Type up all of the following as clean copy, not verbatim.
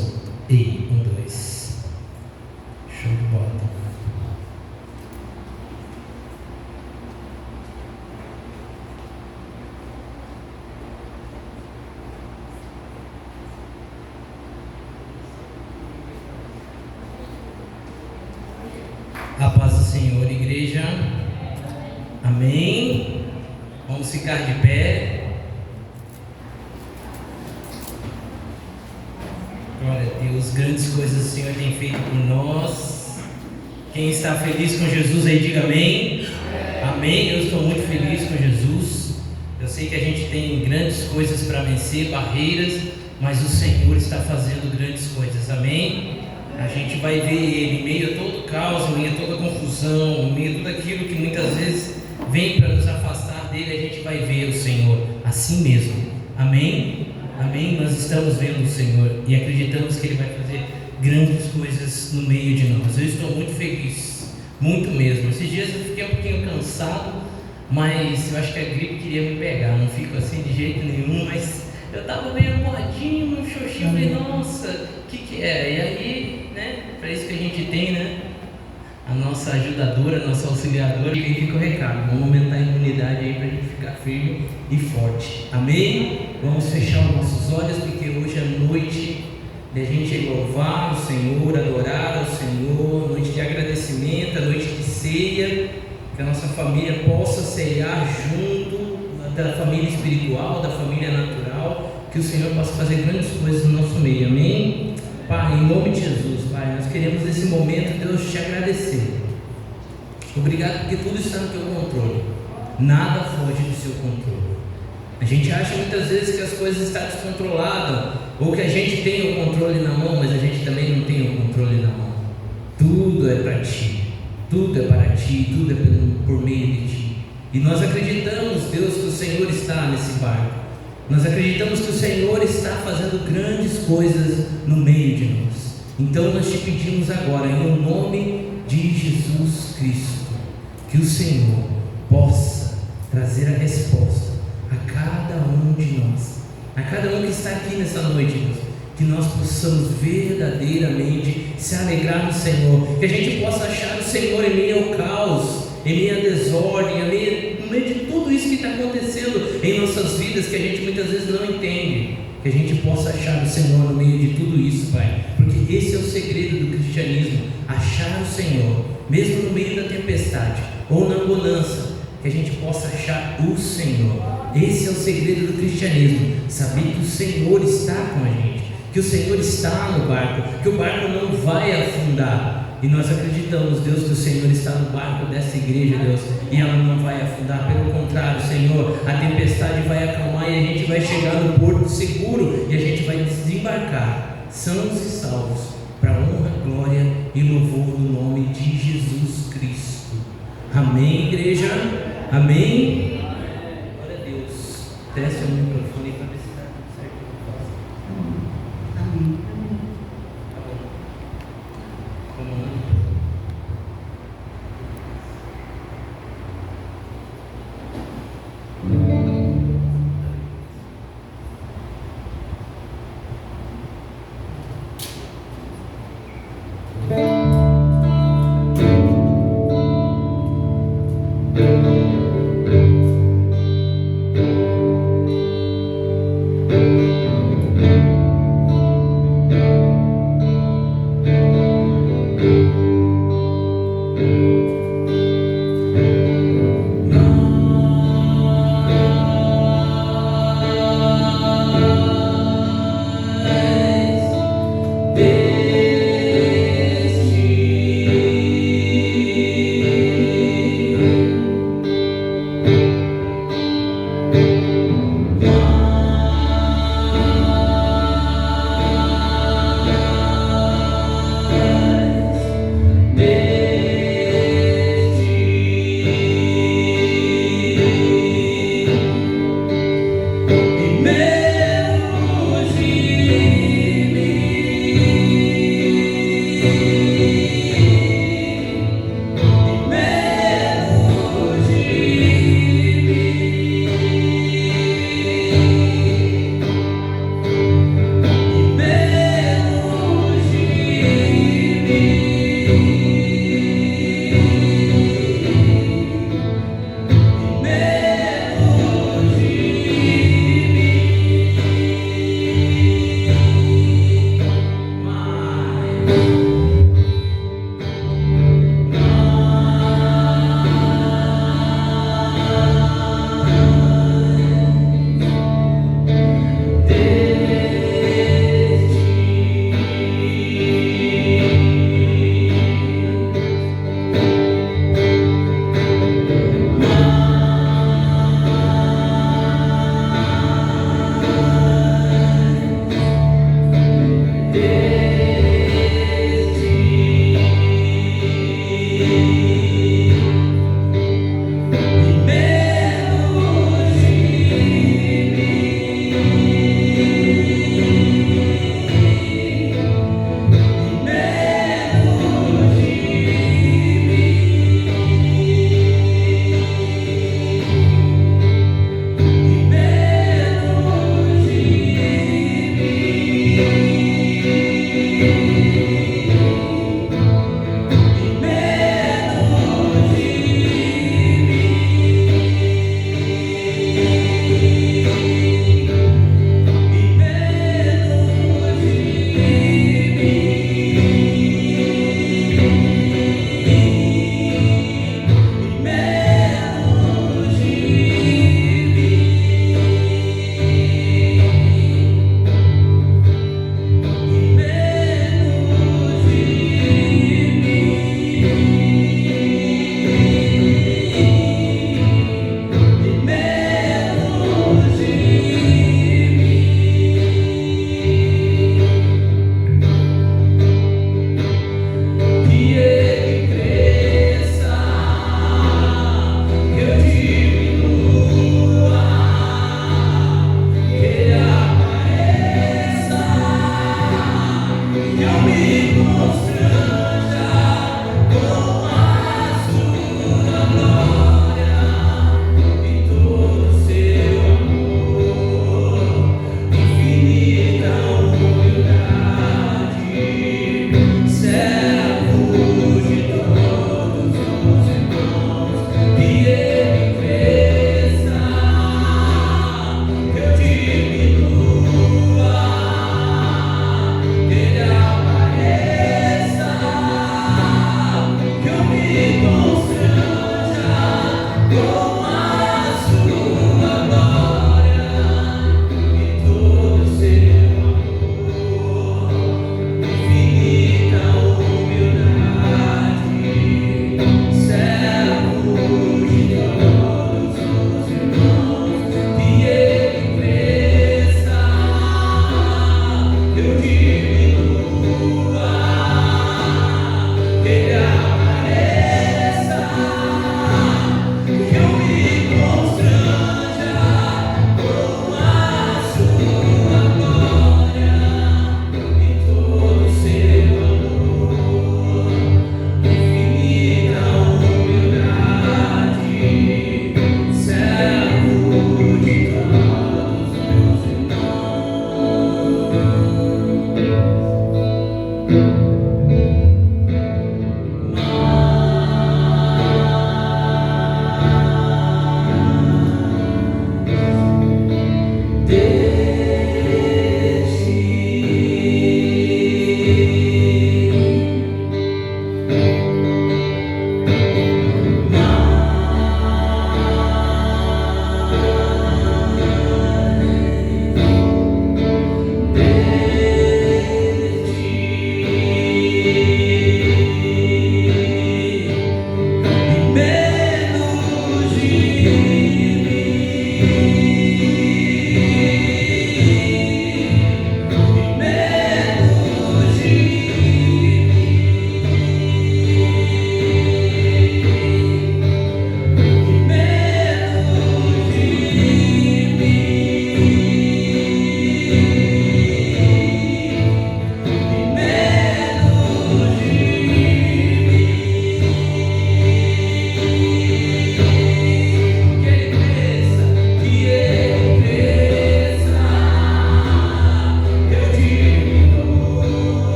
som. E 1, 2. Show de bola. A paz do Senhor, igreja. Amém. Vamos ficar de pé. Glória a Deus, grandes coisas o Senhor tem feito por nós. Quem está feliz com Jesus aí, diga amém. Amém. Eu estou muito feliz com Jesus. Eu sei que a gente tem grandes coisas para vencer, barreiras, mas o Senhor está fazendo grandes coisas. Amém. A gente vai ver Ele em meio a todo caos, em meio a toda confusão, em meio a tudo aquilo que muitas vezes vem para nos afastar dele. A gente vai ver o Senhor assim mesmo. Amém? Amém? Nós estamos vendo o Senhor e acreditamos que Ele vai fazer grandes coisas no meio de nós. Eu estou muito feliz, muito mesmo. Esses dias eu fiquei um pouquinho cansado, mas eu acho que a gripe queria me pegar. Não fico assim de jeito nenhum, mas eu estava meio boladinho, um xoxinho. Eu falei, nossa, o que é? E aí, né? Para isso que a gente tem, né? A nossa ajudadora, a nossa auxiliadora. E aí fica o recado: vamos aumentar a imunidade aí para a gente ficar firme e forte. Amém? Vamos fechar os nossos olhos, porque hoje é noite de a gente louvar o Senhor, adorar ao Senhor, noite de agradecimento, a noite de ceia, que a nossa família possa ceiar junto da família espiritual, da família natural, que o Senhor possa fazer grandes coisas no nosso meio. Amém? Pai, em nome de Jesus, Pai, nós queremos nesse momento, Deus, te agradecer. Obrigado porque tudo está no teu controle, nada foge do seu controle. A gente acha muitas vezes que as coisas estão descontroladas, ou que a gente tem o controle na mão, mas a gente também não tem o controle na mão. Tudo é para ti, tudo é para ti, tudo é por meio de ti. E nós acreditamos, Deus, que o Senhor está nesse barco. Nós acreditamos que o Senhor está fazendo grandes coisas no meio de nós. Então nós te pedimos agora, em nome de Jesus Cristo, que o Senhor possa trazer a resposta a cada um de nós, a cada um que está aqui nessa noite, Deus, que nós possamos verdadeiramente se alegrar no Senhor, que a gente possa achar o Senhor em meio ao caos, em meio à desordem, no meio de tudo isso que está acontecendo em nossas vidas, que a gente muitas vezes não entende, que a gente possa achar o Senhor no meio de tudo isso, Pai, porque esse é o segredo do cristianismo, achar o Senhor, mesmo no meio da tempestade ou na bonança, que a gente possa achar o Senhor. Esse é o segredo do cristianismo, saber que o Senhor está com a gente, que o Senhor está no barco, que o barco não vai afundar. E nós acreditamos, Deus, que o Senhor está no barco dessa igreja, Deus, e ela não vai afundar. Pelo contrário, Senhor, a tempestade vai acalmar e a gente vai chegar no porto seguro e a gente vai desembarcar, sãos e salvos, para a honra, glória e louvor do nome de Jesus Cristo. Amém, igreja? Amém? Glória a Deus. Desce o microfone para ver se está tudo certo. Amém.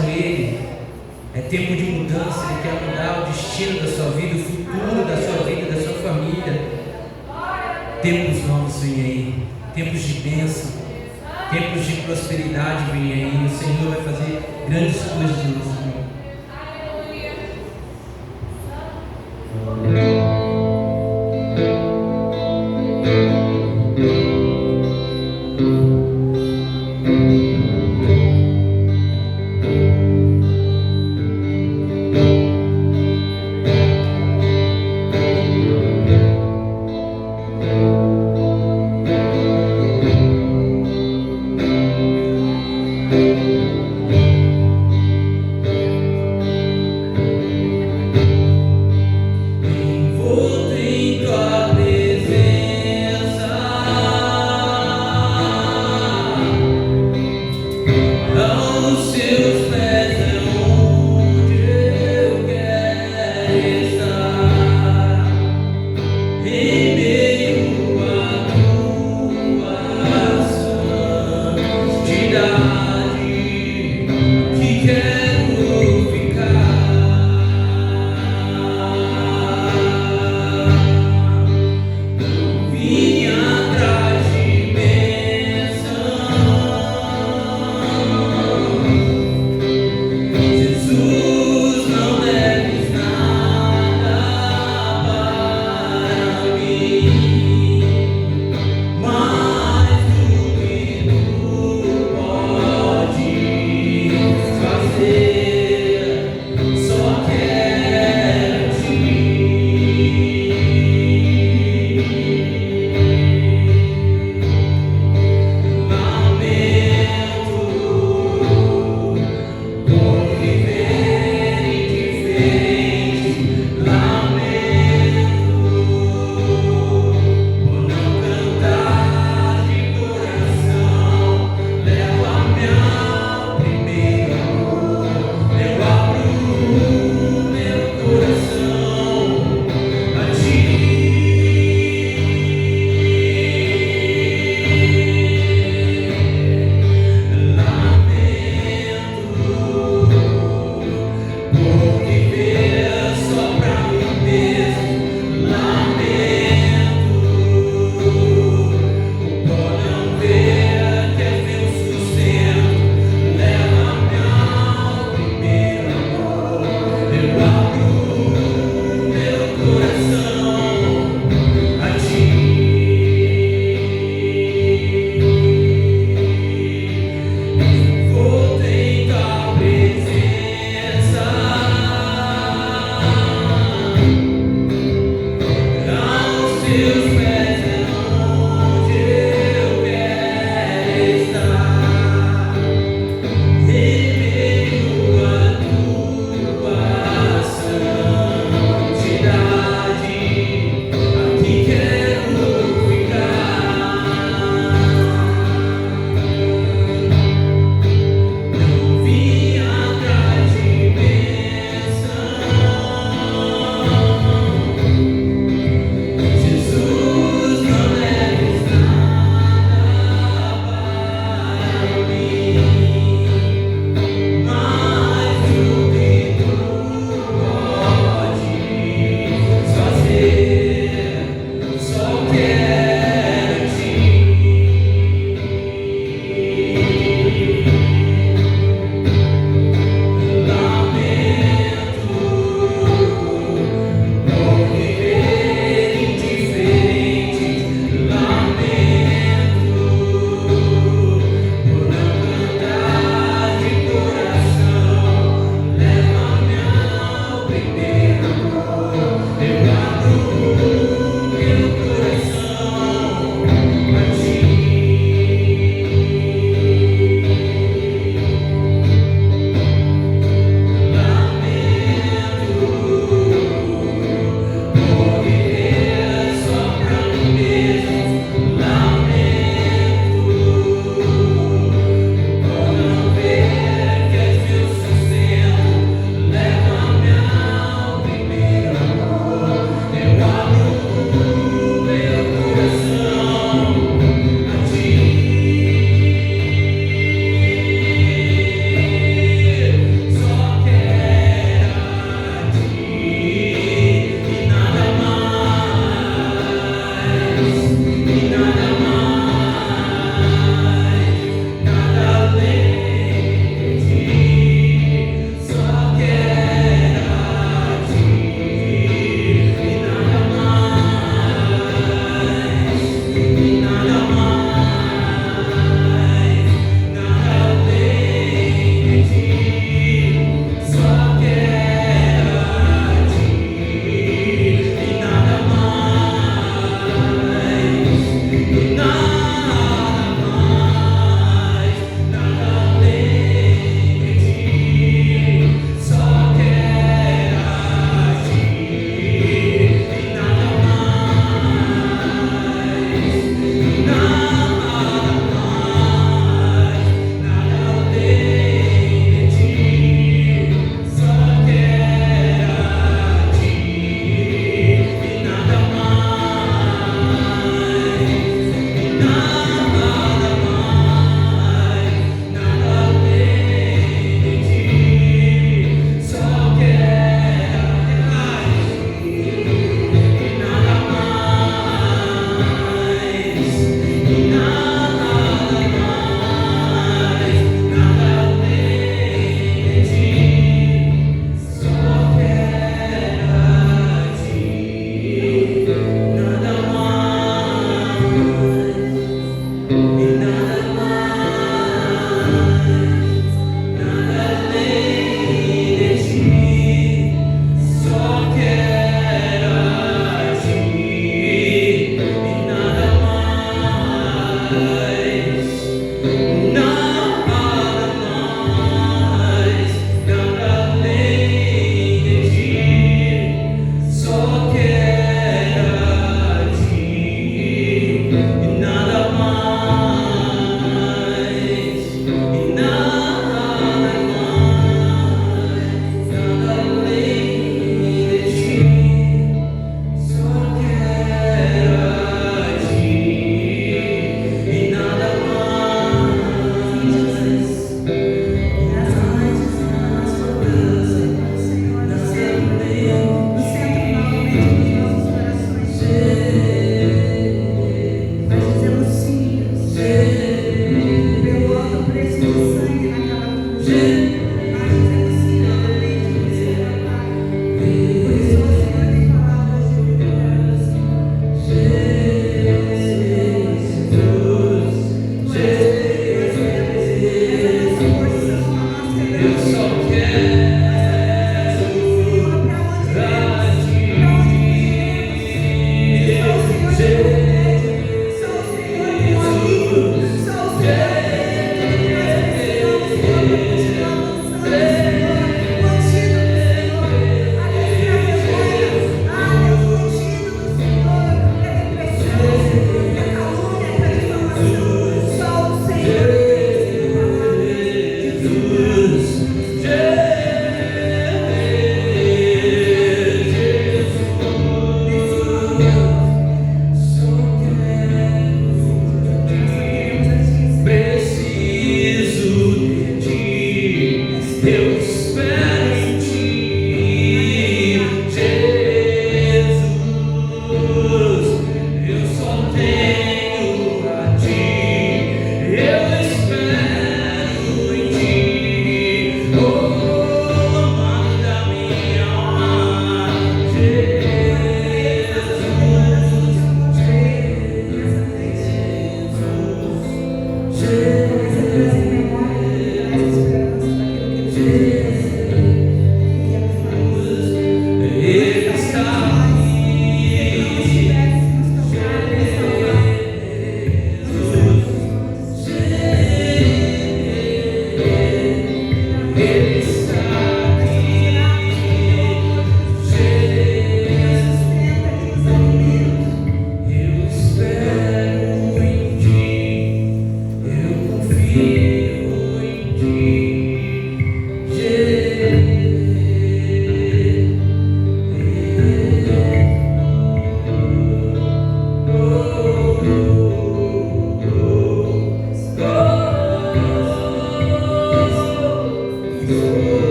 com Ele. É tempo de mudança. Ele quer mudar o destino da sua vida, o futuro da sua vida, da sua família. Tempos novos vêm aí, tempos de bênção, tempos de prosperidade vêm aí. O Senhor vai fazer grandes coisas no nosso mundo.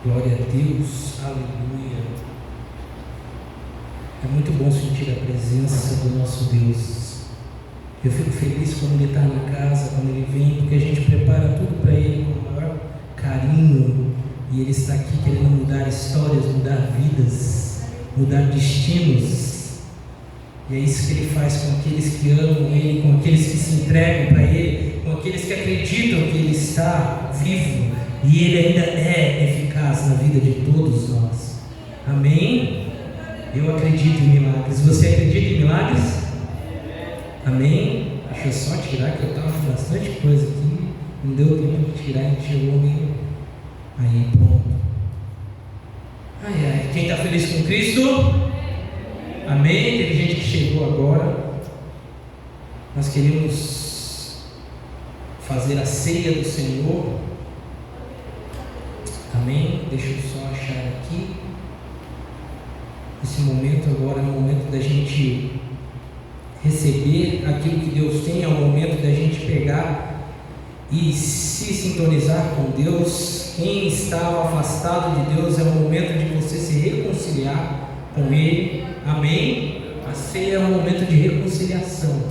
Glória a Deus, aleluia. É muito bom sentir a presença do nosso Deus. Eu fico feliz quando Ele está na casa, quando Ele vem, porque a gente prepara tudo para Ele com o maior carinho. E Ele está aqui querendo mudar histórias, mudar vidas, mudar destinos. E é isso que Ele faz com aqueles que amam Ele, com aqueles que se entregam para Ele, com aqueles que acreditam que Ele está vivo. E Ele ainda é eficaz na vida de todos nós. Amém? Eu acredito em milagres. Você acredita em milagres? Amém? Deixa eu só tirar, que eu estava com bastante coisa aqui. Não deu tempo de tirar, a gente chegou meio. Aí, pronto. Ai, ai. Quem está feliz com Cristo? Amém? Teve gente que chegou agora. Nós queremos fazer a ceia do Senhor. Amém? Deixa eu só achar aqui. Esse momento agora é o momento da gente receber aquilo que Deus tem, é o momento da gente pegar e se sintonizar com Deus. Quem estava afastado de Deus, é o momento de você se reconciliar com Ele. Amém? A ceia é um momento de reconciliação.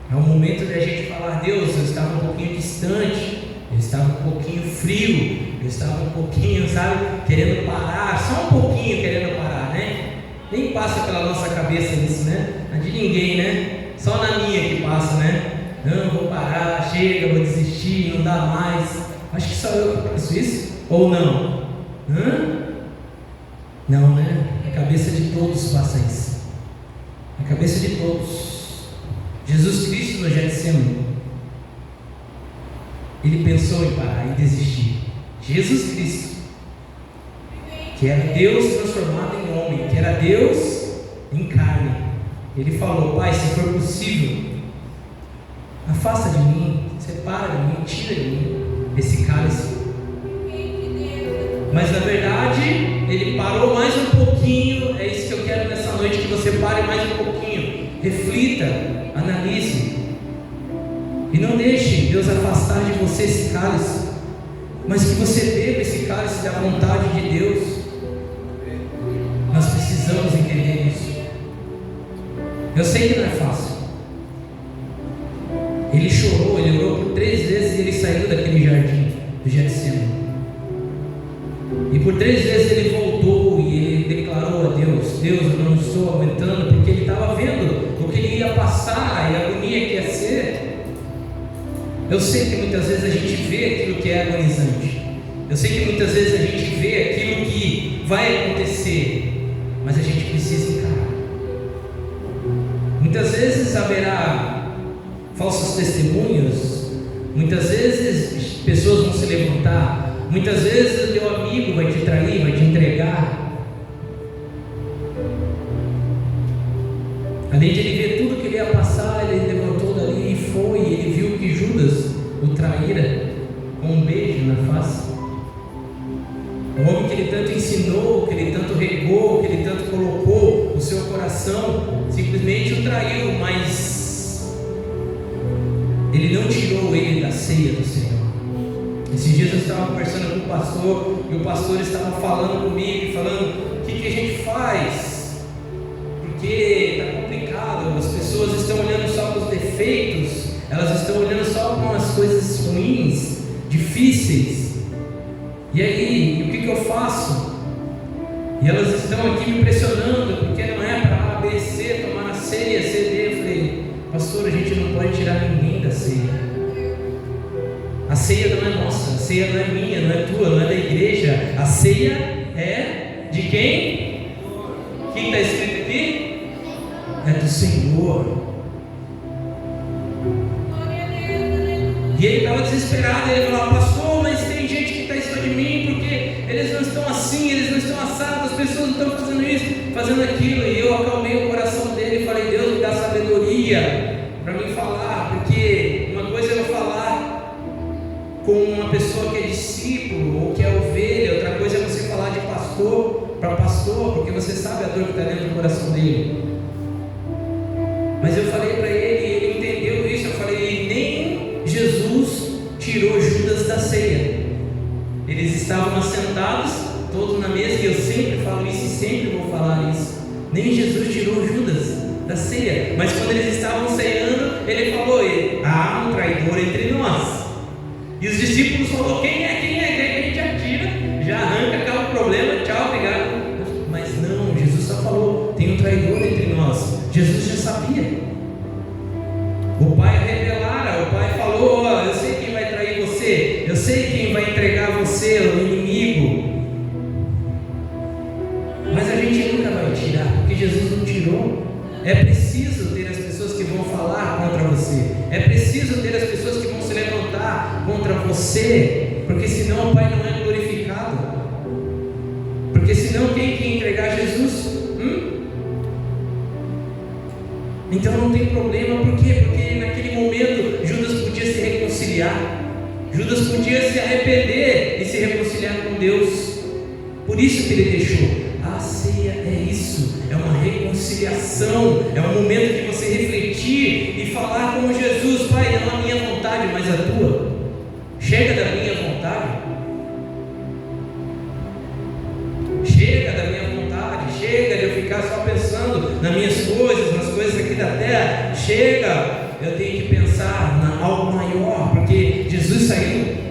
É um momento de a gente falar: Deus, eu estava um pouquinho distante, eu estava um pouquinho frio, eu estava um pouquinho, sabe, querendo parar, só um pouquinho querendo parar, né? Nem passa pela nossa cabeça isso, né? Não é de ninguém, né? Só na minha que passa, né? Não, vou parar, chega, vou desistir, não dá mais. Acho que só eu que penso isso, ou não? Não, né? A cabeça de todos passa isso. A cabeça de todos. Jesus Cristo no Getsemane, Ele pensou em parar e desistir. Jesus Cristo, que era Deus transformado em homem, que era Deus em carne, Ele falou: Pai, se for possível, afasta de mim, separa de mim, tira de mim esse cálice. Mas na verdade Ele parou mais um pouquinho. É isso que eu quero nessa noite, que você pare mais um pouquinho reflita, analise, e não deixe Deus afastar de você esse cálice, mas que você beba esse cálice da vontade de Deus. Nós precisamos entender isso. Eu sei que não é fácil. Ele chorou, ele orou por 3 vezes e ele saiu daquele jardim do Getsemane. E por 3 vezes ele voltou e ele declarou a Deus: Deus, eu não estou aguentando, porque ele estava vendo o que ele ia passar e a agonia que ia ser. Eu sei que muitas vezes a gente vê aquilo que é agonizante. Eu sei que muitas vezes a gente vê aquilo que vai acontecer, mas a gente precisa encarar. Muitas vezes haverá falsos testemunhos, muitas vezes pessoas vão se levantar, muitas vezes o teu amigo vai te trair, vai te entregar. Além de ele ver tudo que ele ia passar, ele levantou dali e foi. Ele viu que Judas o traíra com um beijo na face. O homem que ele tanto ensinou, que ele tanto regou, que ele tanto colocou o seu coração, simplesmente o traiu, mas ele não tirou ele da ceia do Senhor. Esses dias eu estava conversando com o pastor, e o pastor estava falando comigo, falando: o que a gente faz? Porque está complicado, as pessoas estão olhando só para os defeitos, elas estão olhando só para as coisas ruins, difíceis. E aí, o que eu faço? E elas estão aqui me pressionando, porque não é para A, B, C, tomar a ceia, C, D. Eu falei: pastor, a gente não pode tirar ninguém da ceia. A ceia não é nossa, a ceia não é minha, não é tua, não é da igreja. A ceia é de quem? Quem está escrito aqui? É do Senhor. E ele estava desesperado, ele falava: pastor, mas tem gente que está em cima de mim, porque eles não estão assim, eles não estão assados, as pessoas não estão fazendo isso, fazendo aquilo. E eu acalmei o coração dele e falei: Deus, me dá sabedoria para me falar, porque uma coisa é eu falar com uma pessoa que é discípulo ou que é ovelha, outra coisa é você falar de pastor para pastor, porque você sabe a dor que está dentro do coração dele. Mas eu falei para ele, e ele entendeu isso. Eu falei: nem Jesus tirou Judas da ceia. Eles estavam assentados, todos na mesa, e eu sempre falo isso e sempre vou falar isso. Nem Jesus tirou Judas da ceia, mas quando eles estavam ceando, ele falou: há um traidor entre nós. E os discípulos falaram: quem é? Que a gente atira, já arranca, acaba o problema, tchau, obrigado. Mas não, Jesus só falou: tem um traidor entre nós. Jesus já sabia. O Pai revelara, o Pai falou: eu sei quem vai trair você, eu sei quem vai entregar você, o inimigo. Mas a gente nunca vai tirar, porque Jesus não tirou. É preciso ter as pessoas que vão falar contra você, é preciso ter as pessoas que vão se levantar contra você, porque senão o Pai não é glorificado. Porque senão quem quer entregar Jesus? Então não tem problema. Por quê? Porque naquele momento Judas podia se reconciliar, Judas podia se arrepender e se reconciliar com Deus. Por isso que ele deixou. A ceia é isso, é uma reconciliação, é um momento de você refletir e falar como Jesus: Pai, não a minha vontade, mas a tua. Chega da minha vontade, chega da minha vontade, chega de eu ficar só pensando nas minhas coisas, nas coisas aqui da terra. Chega, eu tenho que pensar em algo maior, porque Jesus saiu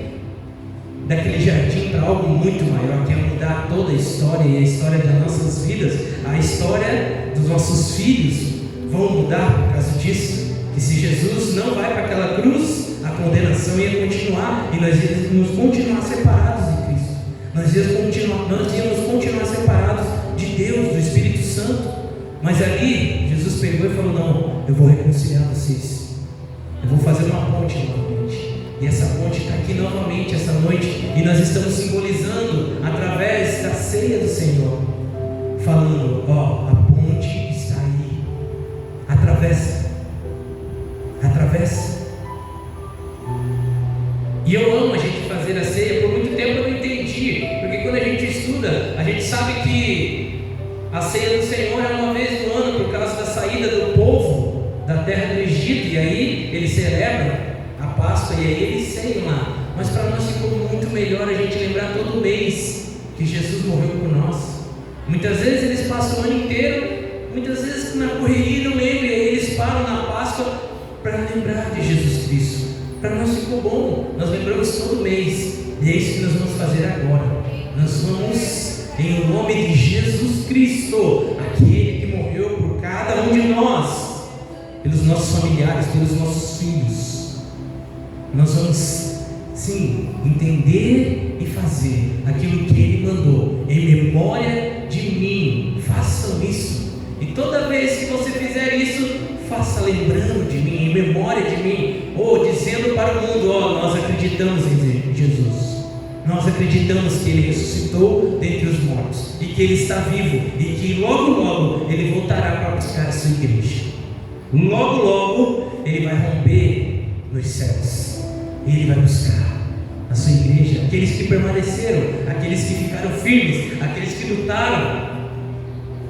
daquele jardim para algo muito maior, que é mudar toda a história, e a história das nossas vidas, a história dos nossos filhos vão mudar por causa disso. Que se Jesus não vai para aquela cruz, a condenação ia continuar, e nós íamos continuar separados de Cristo, nós íamos continuar separados de Deus, do Espírito Santo. Mas ali Jesus pegou e falou: não, eu vou reconciliar vocês, eu vou fazer uma ponte novamente. E essa ponte está aqui novamente essa noite, e nós estamos simbolizando através da ceia do Senhor, falando: ó, a ponte está aí, atravessa. E eu amo a gente fazer a ceia. Por muito tempo eu não entendi, porque quando a gente estuda, a gente sabe que a ceia do Senhor é uma vez no ano, por causa da saída do povo terra do Egito, e aí eles celebram a Páscoa e aí eles ceiam lá. Mas para nós ficou muito melhor a gente lembrar todo mês que Jesus morreu por nós. Muitas vezes eles passam o ano inteiro, muitas vezes na correria não lembram, e aí eles param na Páscoa para lembrar de Jesus Cristo. Para nós ficou bom, nós lembramos todo mês, e é isso que nós vamos fazer agora. Nós vamos, em nome de Jesus Cristo, aquele que morreu por cada um de nós, pelos nossos familiares, pelos nossos filhos, nós vamos sim entender e fazer aquilo que Ele mandou, em memória de mim. Façam isso, e toda vez que você fizer isso, faça lembrando de mim, em memória de mim, ou dizendo para o mundo: nós acreditamos em Jesus, nós acreditamos que Ele ressuscitou dentre os mortos, e que Ele está vivo, e que logo logo Ele voltará para buscar a sua igreja. Logo logo Ele vai romper nos céus, e Ele vai buscar a sua igreja, aqueles que permaneceram, aqueles que ficaram firmes, aqueles que lutaram.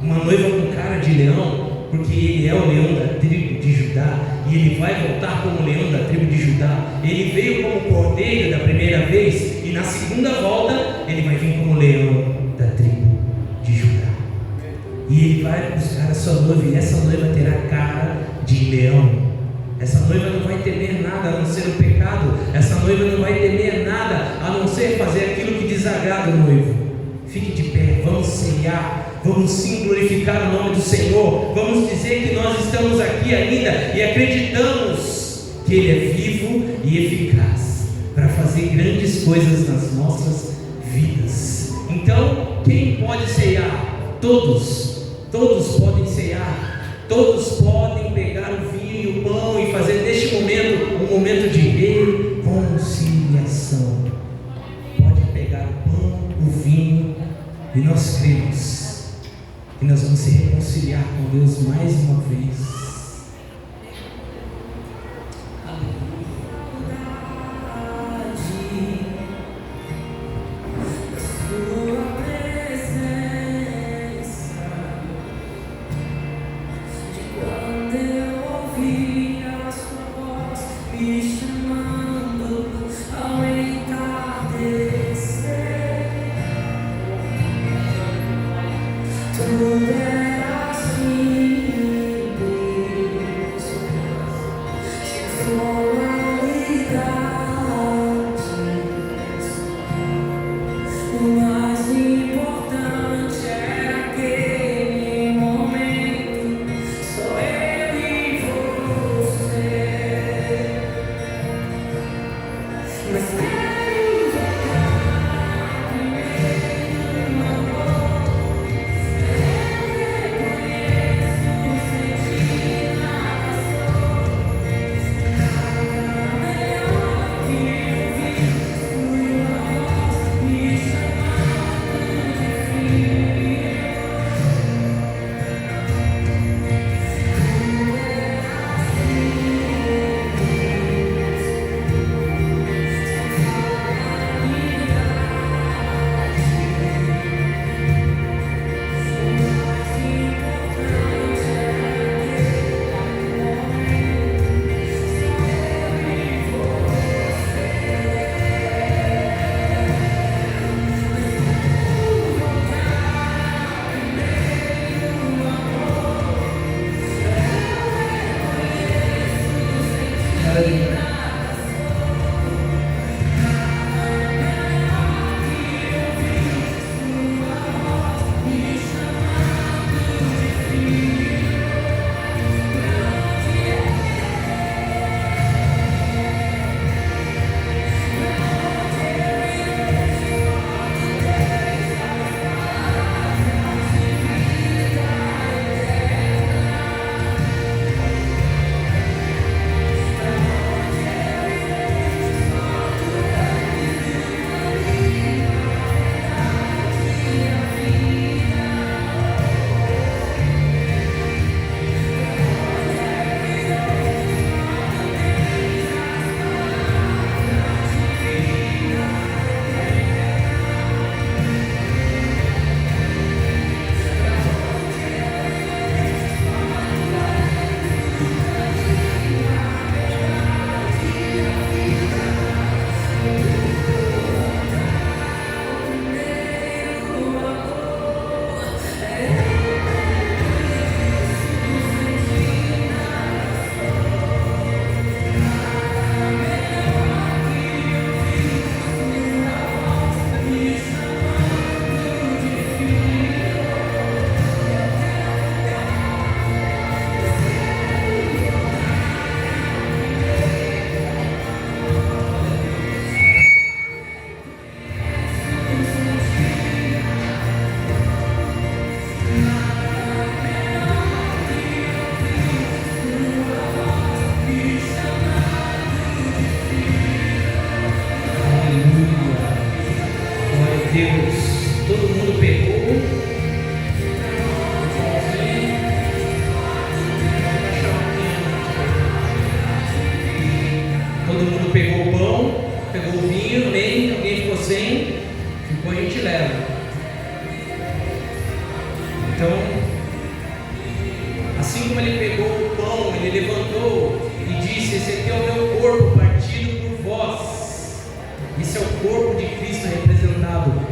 Uma noiva com cara de leão, porque Ele é o leão da tribo de Judá, e Ele vai voltar como leão da tribo de Judá. Ele veio como cordeiro da primeira vez, e na segunda volta Ele vai vir como leão da tribo de Judá, e Ele vai buscar a sua noiva, e essa noiva terá cara de leão. Essa noiva não vai temer nada a não ser o pecado. Essa noiva não vai temer nada a não ser fazer aquilo que desagrada o noivo. Fique de pé, vamos ceiar, vamos sim glorificar o nome do Senhor, vamos dizer que nós estamos aqui ainda e acreditamos que Ele é vivo e eficaz para fazer grandes coisas nas nossas vidas. Então, quem pode ceiar? Todos podem ceiar. Todos podem pegar o vinho e o pão e fazer deste momento um momento de reconciliação. Pode pegar o pão, o vinho, e nós cremos que nós vamos se reconciliar com Deus mais uma vez.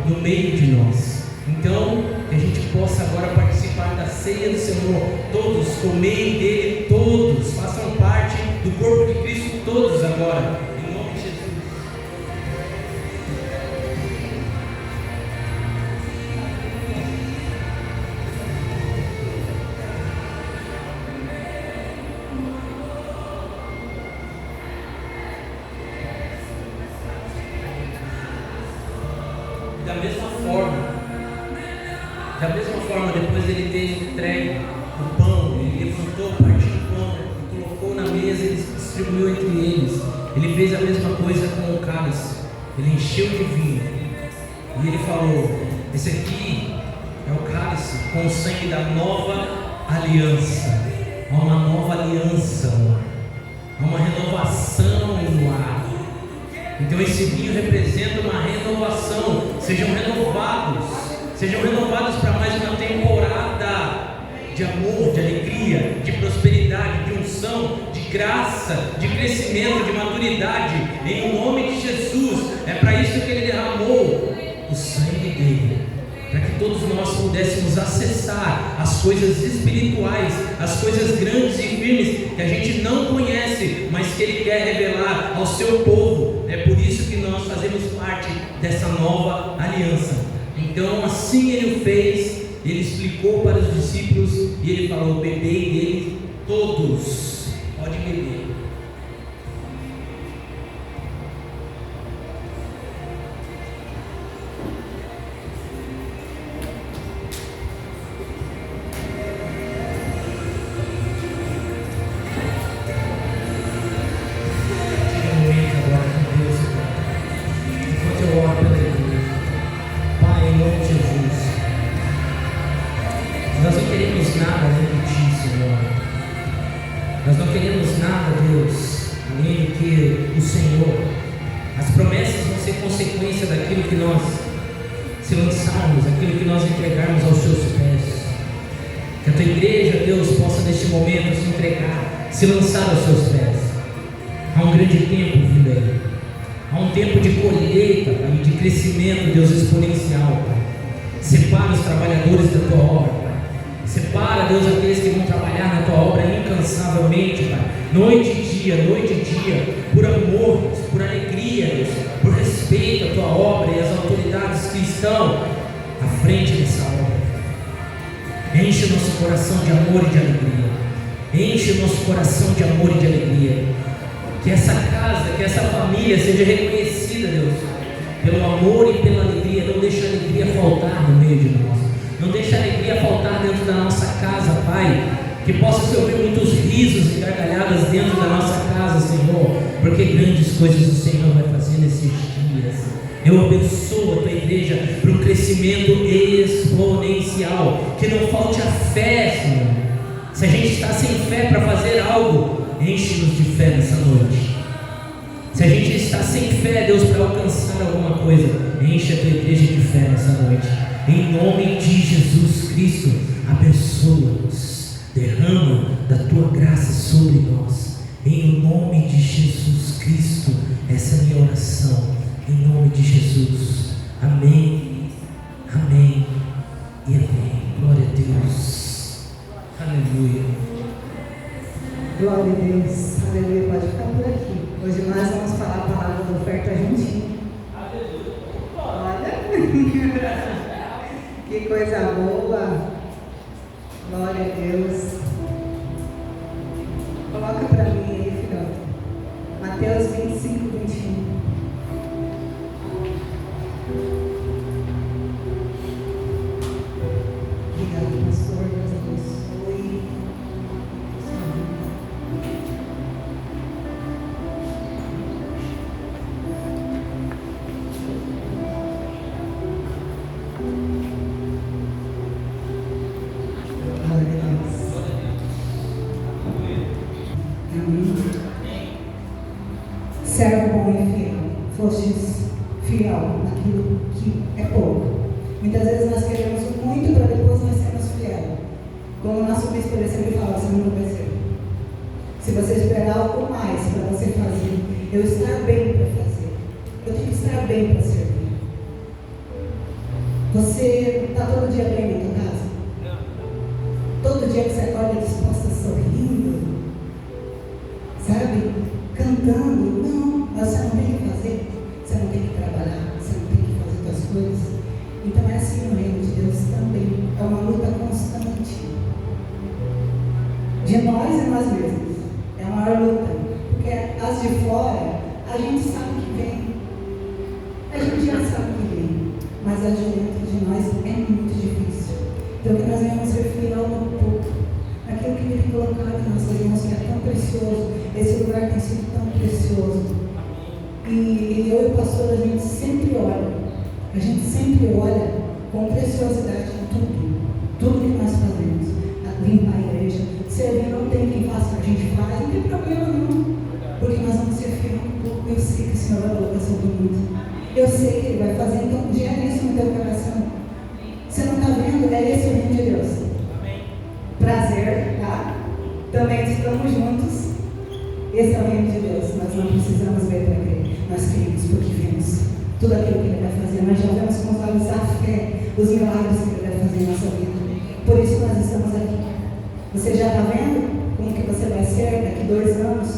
no meio de nós. Então, que a gente possa agora participar da ceia do Senhor, todos, comerem dele, todos, façam parte do corpo de Cristo, todos agora, em nome de Jesus. Da mesma forma, depois de ele ter entregue o pão, ele levantou, partiu o pão, colocou na mesa e distribuiu entre eles. Ele fez a mesma coisa com o cálice, ele encheu de vinho e ele falou: esse aqui é o cálice com o sangue da nova aliança. Há uma nova aliança, há uma renovação no ar. Então esse vinho representa uma renovação. Sejam renovados para mais uma temporada de amor, de alegria, de prosperidade, de unção, de graça, de crescimento, de maturidade, em nome de Jesus. É para isso que ele derramou o sangue dele, para que todos nós pudéssemos acessar as coisas espirituais, as coisas grandes e firmes que a gente não conhece, mas que ele quer revelar ao seu povo. É por isso que nós fazemos parte dessa nova aliança. Então assim ele o fez, ele explicou para os discípulos e ele falou: bebei dele todos, pode beber. Se lançar aos seus pés. Há um grande tempo vindo aí. Há um tempo de colheita e de crescimento, Deus, exponencial, Pai. Separa os trabalhadores da tua obra, Pai. Separa, Deus, aqueles que vão trabalhar na tua obra incansavelmente, Pai. Noite e dia, por amor, Deus, por alegria, Deus, por respeito à tua obra e às autoridades que estão à frente dessa obra. Enche o nosso coração de amor e de alegria. Enche o nosso coração de amor e de alegria. Que essa casa, que essa família seja reconhecida, Deus, pelo amor e pela alegria. Não deixe a alegria faltar no meio de nós. Não deixe a alegria faltar dentro da nossa casa, Pai. Que possa se ouvir muitos risos e gargalhadas dentro da nossa casa, Senhor. Porque grandes coisas o Senhor vai fazer nesses dias. Eu abençoo a tua igreja para um crescimento exponencial. Que não falte a fé, Senhor. Se a gente está sem fé para fazer algo, enche-nos de fé nessa noite. Se a gente está sem fé, Deus, para alcançar alguma coisa, enche a tua igreja de fé nessa noite. Em nome de Jesus Cristo, abençoa-nos, derrama da tua graça sobre nós. Em nome de Jesus Cristo, essa é a minha oração. Em nome de Jesus. Amém, amém e amém. Glória a Deus. Aleluia. Glória a Deus. Aleluia. Pode ficar por aqui. Hoje nós vamos falar a palavra da oferta juntinho. Aleluia. Olha. Que coisa boa. Glória a Deus. Coloca para mim aí, filhote. Mateus 25, 21. Obrigado, pastor. Deus abençoe. Glória a Deus. Amém. Servo bom e fiel, fostes fiel naquilo que é pouco. Muitas vezes nós queremos muito para depois nós sermos fiel. Como o nosso bispo sempre fala, segundo o Bezerra. Se você esperar algo mais para você fazer, eu estar bem para fazer. Eu tenho que estar bem para servir. está todo dia bem na tua casa? Todo dia que você acorda disposta, sorrindo, sabe? Cantando. Não, mas você não tem que fazer. Você não tem que trabalhar. Você não tem que fazer suas coisas. Então é assim no reino de Deus também. É uma luta constante. De nós e nós mesmos. É a maior luta. Porque as de fora, a gente sabe que vem. A gente já sabe que vem. Mas a de dentro de nós é muito difícil. Então que nós venhamos ser fiel no pouco. Aquilo que Ele tem colocado em nossas mãos, que é tão precioso. Esse lugar tem sido tão precioso. E eu e o pastor, a gente sempre olha. A gente sempre olha com preciosidade em tudo que nós fazemos. Limpar a igreja, servir, não tem quem faça, a gente faz, não tem problema não. Porque nós vamos ser fiel um pouco. Eu sei que o Senhor vai colocar sobre muito. Eu sei que Ele vai fazer, então gera isso no teu coração. Você não está vendo? É esse o reino de Deus. Prazer, tá? Também estamos juntos. Esse é o reino de Deus. Nós não precisamos ver para crer. Nós cremos porque vemos tudo aquilo que Ele vai fazer. Nós já vemos com os olhos da fé os milagres que Ele vai fazer em nossa vida. Por isso nós estamos aqui. Você já está vendo como que você vai ser daqui 2 anos?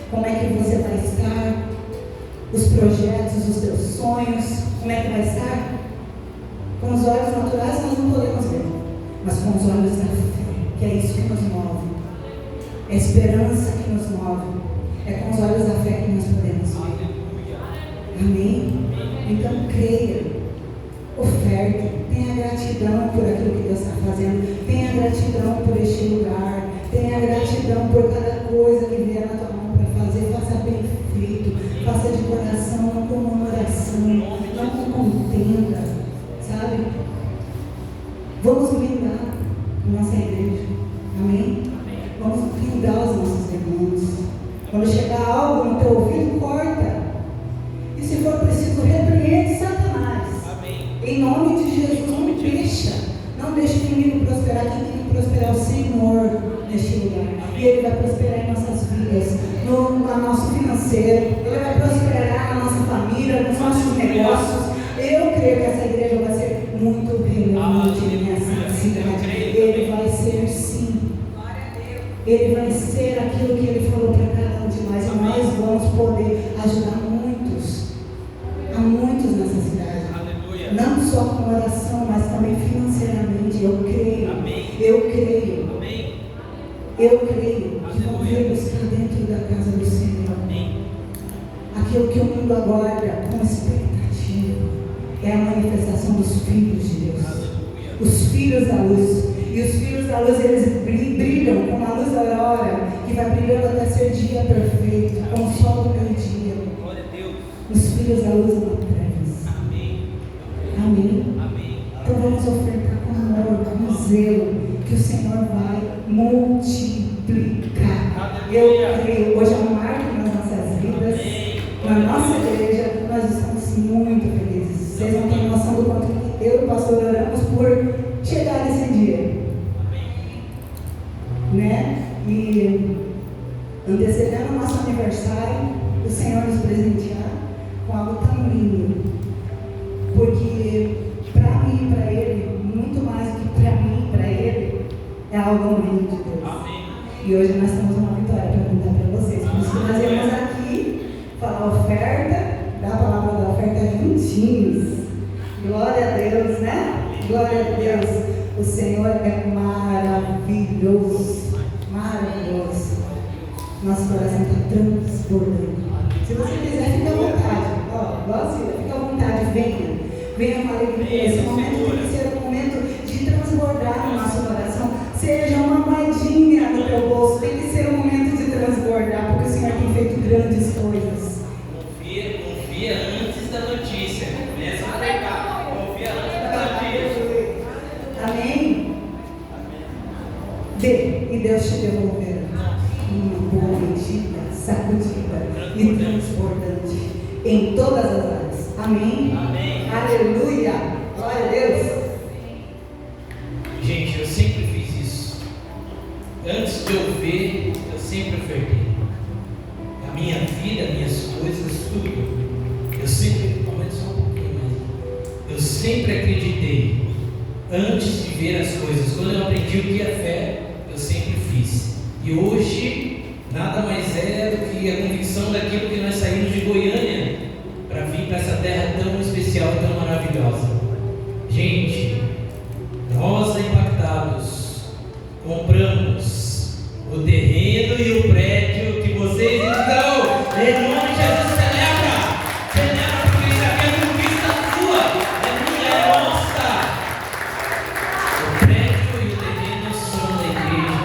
Como é que você vai estar? Os projetos, os teus sonhos, como é que vai estar? Com os olhos naturais nós não podemos ver, mas com os olhos da fé, que é isso que nos move. É a esperança que nos move. É com os olhos da fé que nós podemos ver. Amém? Então creia, oferte, tenha gratidão por aquilo que Deus está fazendo, tenha gratidão por este lugar, tenha gratidão por cada coisa que vier na tua mão para fazer, faça bem feito, faça de coração, não com murmuração, não com contenda, sabe? Vamos blindar a nossa igreja, amém? Vamos blindar os nossos irmãos. Quando chegar algo no teu ouvido, corta. E se for preciso, repreende Satanás. Amém. Em nome de Jesus, não deixe o inimigo prosperar. Quem tem que prosperar é o Senhor neste lugar. E Ele vai prosperar em nossas vidas, no nosso financeiro, Ele vai prosperar na nossa família, nos nossos negócios. Eu creio que essa igreja vai ser muito relevante nessa cidade. Ele vai ser sim. Ele vai ser aquilo que Ele falou para cada um de nós. E nós vamos poder ajudar muitos, a muitos nessa cidade. Aleluia. Não só com oração, mas também financeiramente. Eu creio. Amém. Eu creio. Amém. Eu creio que vão vir buscar dentro da casa do Senhor. Amém. Aquilo que o mundo aguarda com expectativa é a manifestação dos filhos de Deus. Aleluia. Os filhos da luz. E os filhos da luz, eles brilham como a luz da aurora, que vai brilhando até ser dia perfeito, como o sol do meio-dia. Glória a Deus. Os filhos da luz não trevas. Amém. Amém. Amém. Então vamos ofertar com amor, com zelo, que o Senhor vai multiplicar. Eu creio, hoje é um marco nas nossas vidas, na nossa igreja, nós estamos muito felizes. Vocês não têm noção do quanto eu e o pastor oramos por chegar nesse dia. Né? E antecedendo o nosso aniversário, o Senhor nos presentear com algo tão lindo, porque para mim e para Ele, muito mais do que para mim e para Ele, é algo no reino de Deus. Amém. E hoje nós temos uma vitória para contar para vocês. Por isso que nós viemos aqui falar a oferta, dar a palavra da oferta juntinhos. Glória a Deus, né? Glória a Deus. O Senhor é maravilhoso. Maravilhoso. Nosso coração está transbordando. Se você quiser, fica à vontade. Fica à vontade, venha. Venha com alegria. Esse momento tem que ser um momento de transbordar no nosso coração. Seja uma moedinha no teu bolso. Tem que ser um momento de transbordar, porque o Senhor tem feito grandes coisas. Confia antes da notícia. Começa a pregar. Confia antes da notícia. Amém? Dê, e Deus te devolverá uma boa medida, sacudida e transbordante em todas as áreas. Amém? Amém. Aleluia! Glória a Deus! Gente, eu sempre fiz isso. Antes de eu ver, eu sempre ofertei. A minha vida, minhas coisas, tudo. Eu sempre, só um pouquinho mais. Eu sempre acreditei antes de ver as coisas. Quando eu aprendi o que é fé, eu sempre fiz. E hoje, nada mais é do que a convicção daquilo que nós saímos de Goiânia para vir para essa terra tão especial e tão maravilhosa. Gente, nós impactados compramos o terreno e o prédio que vocês estão. Em nome de Jesus, celebra, porque isso aqui é conquista sua, é minha, é nossa. O prédio e o terreno são da igreja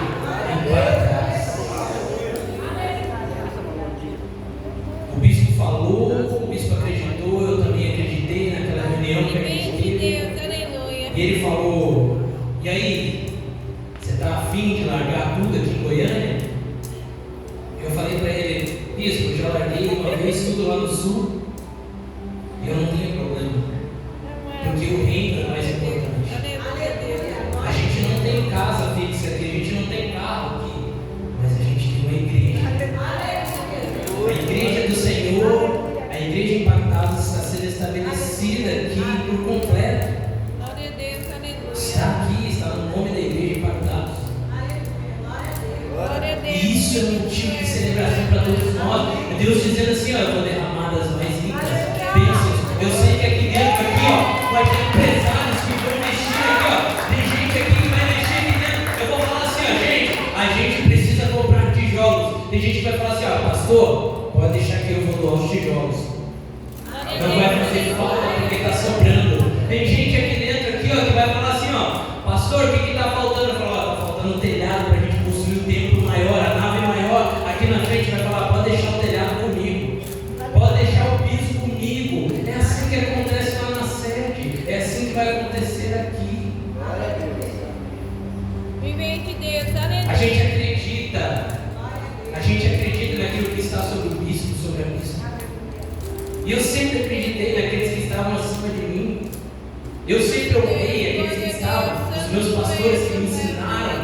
impactados. O bispo falou, o bispo acreditou, eu também acreditei naquela reunião que a gente teve. E ele falou: e aí, você está afim de largar tudo aqui em Goiânia? Eu falei para ele: bispo, eu já larguei uma vez tudo lá no sul e eu não tenho problema, porque o reino é mais importante. A gente não tem casa fixa aqui, a gente não tem carro aqui, mas a gente tem uma igreja. A igreja do Senhor, a igreja impactada está sendo estabelecida aqui por completo. Está aqui, está no nome da igreja impactados. E isso é um motivo de celebração para todos nós. Deus dizendo assim: ó, eu vou derramar das mais ricas bênçãos. Eu sei que aqui dentro, aqui, ó, vai ter empresários que vão mexer aqui, ó. Tem gente aqui que vai mexer aqui dentro. Eu vou falar assim: ó, gente, a gente precisa comprar tijolos. Tem gente que vai falar assim: ó, pastor, pode deixar que eu vou doar os tijolos. Não vai fazer falta porque está sobrando. Tem gente aqui dentro, aqui, ó, que vai falar assim: ó, pastor, o que está faltando? Eu falo: ó, está faltando um telhado para a gente construir um templo maior, a nave maior. Aqui na frente vai falar: pode deixar o telhado comigo, pode deixar o piso comigo. É assim que acontece lá na sede, é assim que vai acontecer aqui. A gente acredita naquilo que está sobre o bispo, sobre a bispo. E eu sempre acreditei naqueles que estavam acima de mim. Eu sempre honrei aqueles que estavam, os meus pastores que me ensinaram,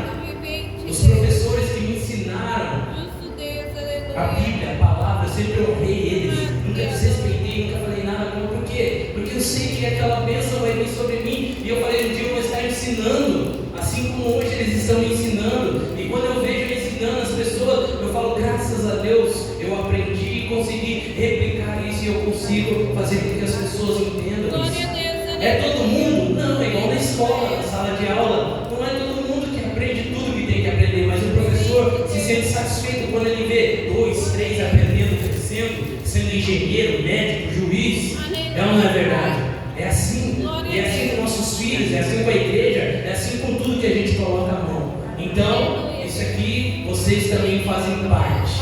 os professores que me ensinaram a Bíblia, a palavra. Eu sempre honrei eles, nunca desrespeitei, nunca falei nada contra. Por quê? Porque eu sei que aquela bênção vai vir sobre mim. E eu falei: um dia eu vou estar ensinando, assim como hoje eles estão me ensinando. E quando eu vejo eles ensinando as pessoas, eu falo: graças a Deus, eu aprendi e consegui replicar isso, e eu consigo fazer com que as pessoas entendam isso. É todo mundo? Não, é igual na escola, na sala de aula. Não é todo mundo que aprende tudo que tem que aprender, mas o professor se sente satisfeito quando ele vê 2, 3 aprendendo, crescendo, sendo engenheiro, médico, juiz. É ou não é verdade? É assim. E é assim com nossos filhos, é assim com a igreja, é assim com tudo que a gente coloca a mão. Então, isso aqui, vocês também fazem parte.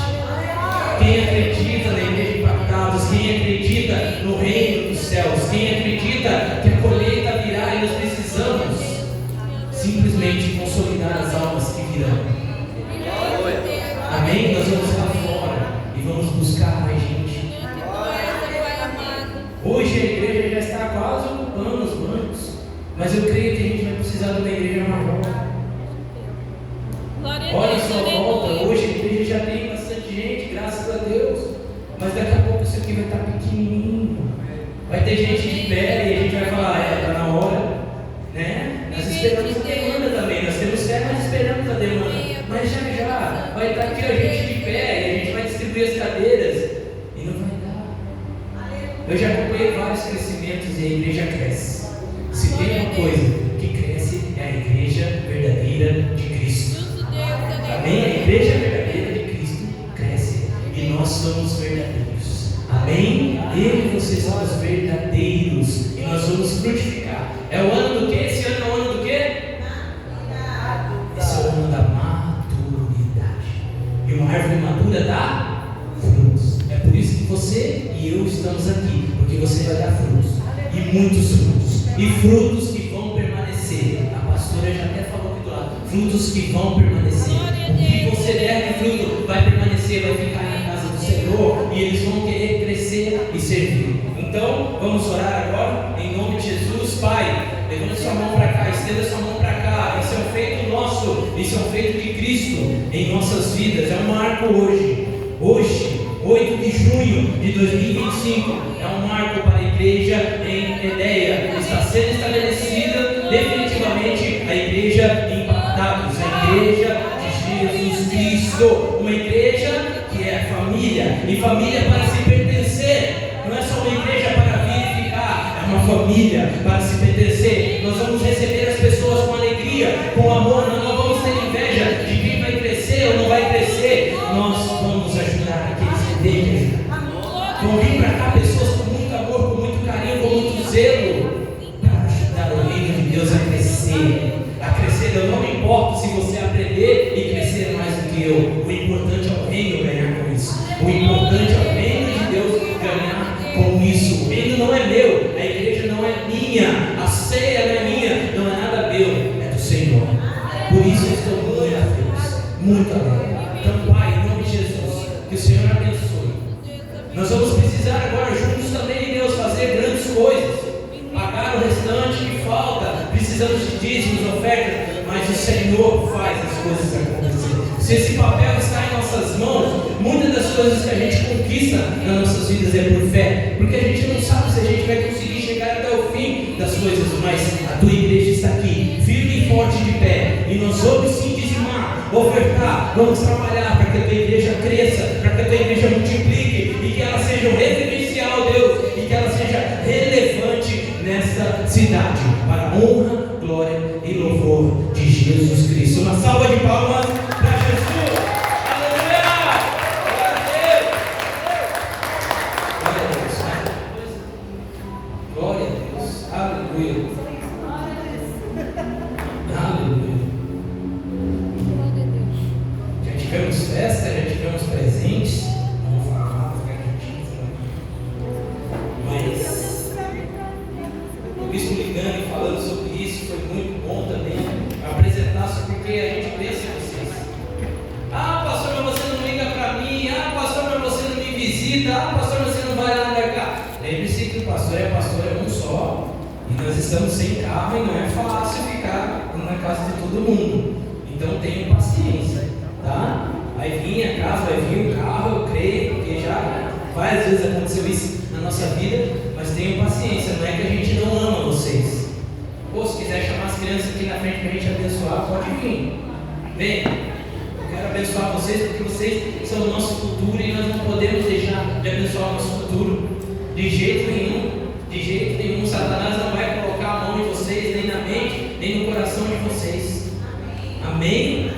Quem acredita na igreja impactados, quem acredita no reino dos céus, quem acredita que a colheita virá e nós precisamos simplesmente consolidar as almas que virão. Amém? Nós vamos lá fora e vamos buscar mais gente. Hoje a igreja já está quase ocupando os bancos, mas eu creio que a gente vai precisar de uma igreja maior. Olha a sua volta, hoje a igreja já tem bastante gente, graças a Deus, mas daqui a pouco isso aqui vai estar pequenininho. Vai ter gente de pé e a gente vai falar: está na hora, né? Nós esperamos a demanda também, nós temos fé, mas esperamos a demanda. Mas já vai estar aqui a gente de pé e a gente vai distribuir as cadeiras e não vai dar. Eu já acompanhei vários crescimentos e a igreja cresce. Se tem uma coisa que cresce, é a igreja verdadeira de Cristo. Amém? A igreja verdadeira de Cristo cresce e nós somos verdadeiros. Amém? Eu e você somos verdadeiros e nós vamos frutificar. É o ano do quê? Esse ano é o ano do quê? Esse é o ano da maturidade. E uma árvore madura dá frutos. É por isso que você e eu estamos aqui, porque você vai dar frutos, e muitos frutos, e frutos que vão permanecer. A pastora já até falou aqui do lado: frutos que vão permanecer. O que você der de fruto vai permanecer, vai ficar na casa do Senhor, e eles vão querer crescer e servir. Então, vamos orar agora, em nome de Jesus. Pai, levante sua mão para cá, estenda sua mão para cá. Isso é um feito nosso, isso é um feito de Cristo em nossas vidas. É um marco hoje, 8 de junho de 2025, é um marco para a igreja em Edeia. Está sendo estabelecida definitivamente família, e família para se pertencer. Não é só uma igreja para vir e ficar, é uma família para se pertencer. Nós vamos receber as pessoas com alegria, com amor. Nós não vamos ter inveja de quem vai crescer ou não vai crescer. Nós vamos ajudar aqueles que têm que ajudar. Vão vir para cá pessoas com muito amor, com muito carinho, com muito zelo, para ajudar o reino de Deus a crescer. A crescer. Eu não me importo se você aprender e crescer mais do que eu. O importante é o reino ganhar com isso. O importante é o reino de Deus ganhar com isso. O reino não é meu, a igreja não é minha, a ceia não é minha, não é nada meu, é do Senhor. Por isso eu estou muito feliz, muito alegre. Então, Pai, em nome de Jesus, que o Senhor abençoe. Nós vamos precisar agora juntos também, Deus, fazer grandes coisas, pagar o restante que falta. Precisamos de dízimos, ofertas, mas o Senhor faz as coisas acontecer. Se esse papel está em nossas mãos, muitas das coisas que a gente conquista nas nossas vidas é por fé, porque a gente não sabe se a gente vai conseguir chegar até o fim das coisas, mas a tua igreja está aqui, firme e forte de pé, e nós vamos sim dizimar, ofertar, vamos trabalhar para que a tua igreja cresça, para que a tua igreja multiplique, e que ela seja um referencial, Deus, e que ela seja relevante nessa cidade, para a honra, glória e louvor de Jesus Cristo. Uma salva de palmas para Jesus. Aleluia! Glória a Deus. Aleluia. Aleluia. Já tivemos festa, já tivemos presentes. Não vou falar, vou ficar quietinho. Mas o bispo ligando e falando sobre isso foi muito bom também apresentar, só porque a gente pensa em vocês. Ah, pastor, mas você não liga para mim. Ah, pastor, mas você não me visita. Ah, pastor, mas você não vai lá na cá. Lembre-se que o pastor é um só, e nós estamos sem carro e não é fácil ficar na casa de todo mundo. Então tenham paciência, tá? Vai vir a casa, vai vir o carro, eu creio, porque já várias vezes aconteceu isso na nossa vida, mas tenham paciência, não é que a gente não ama vocês. Ou se quiser chamar as crianças aqui na frente para a gente abençoar, pode vir. Vem, eu quero abençoar vocês porque vocês são o nosso futuro e nós não podemos deixar de abençoar o nosso futuro. De jeito nenhum, Satanás não vai colocar a mão em vocês, nem na mente, nem no coração de vocês. Amém?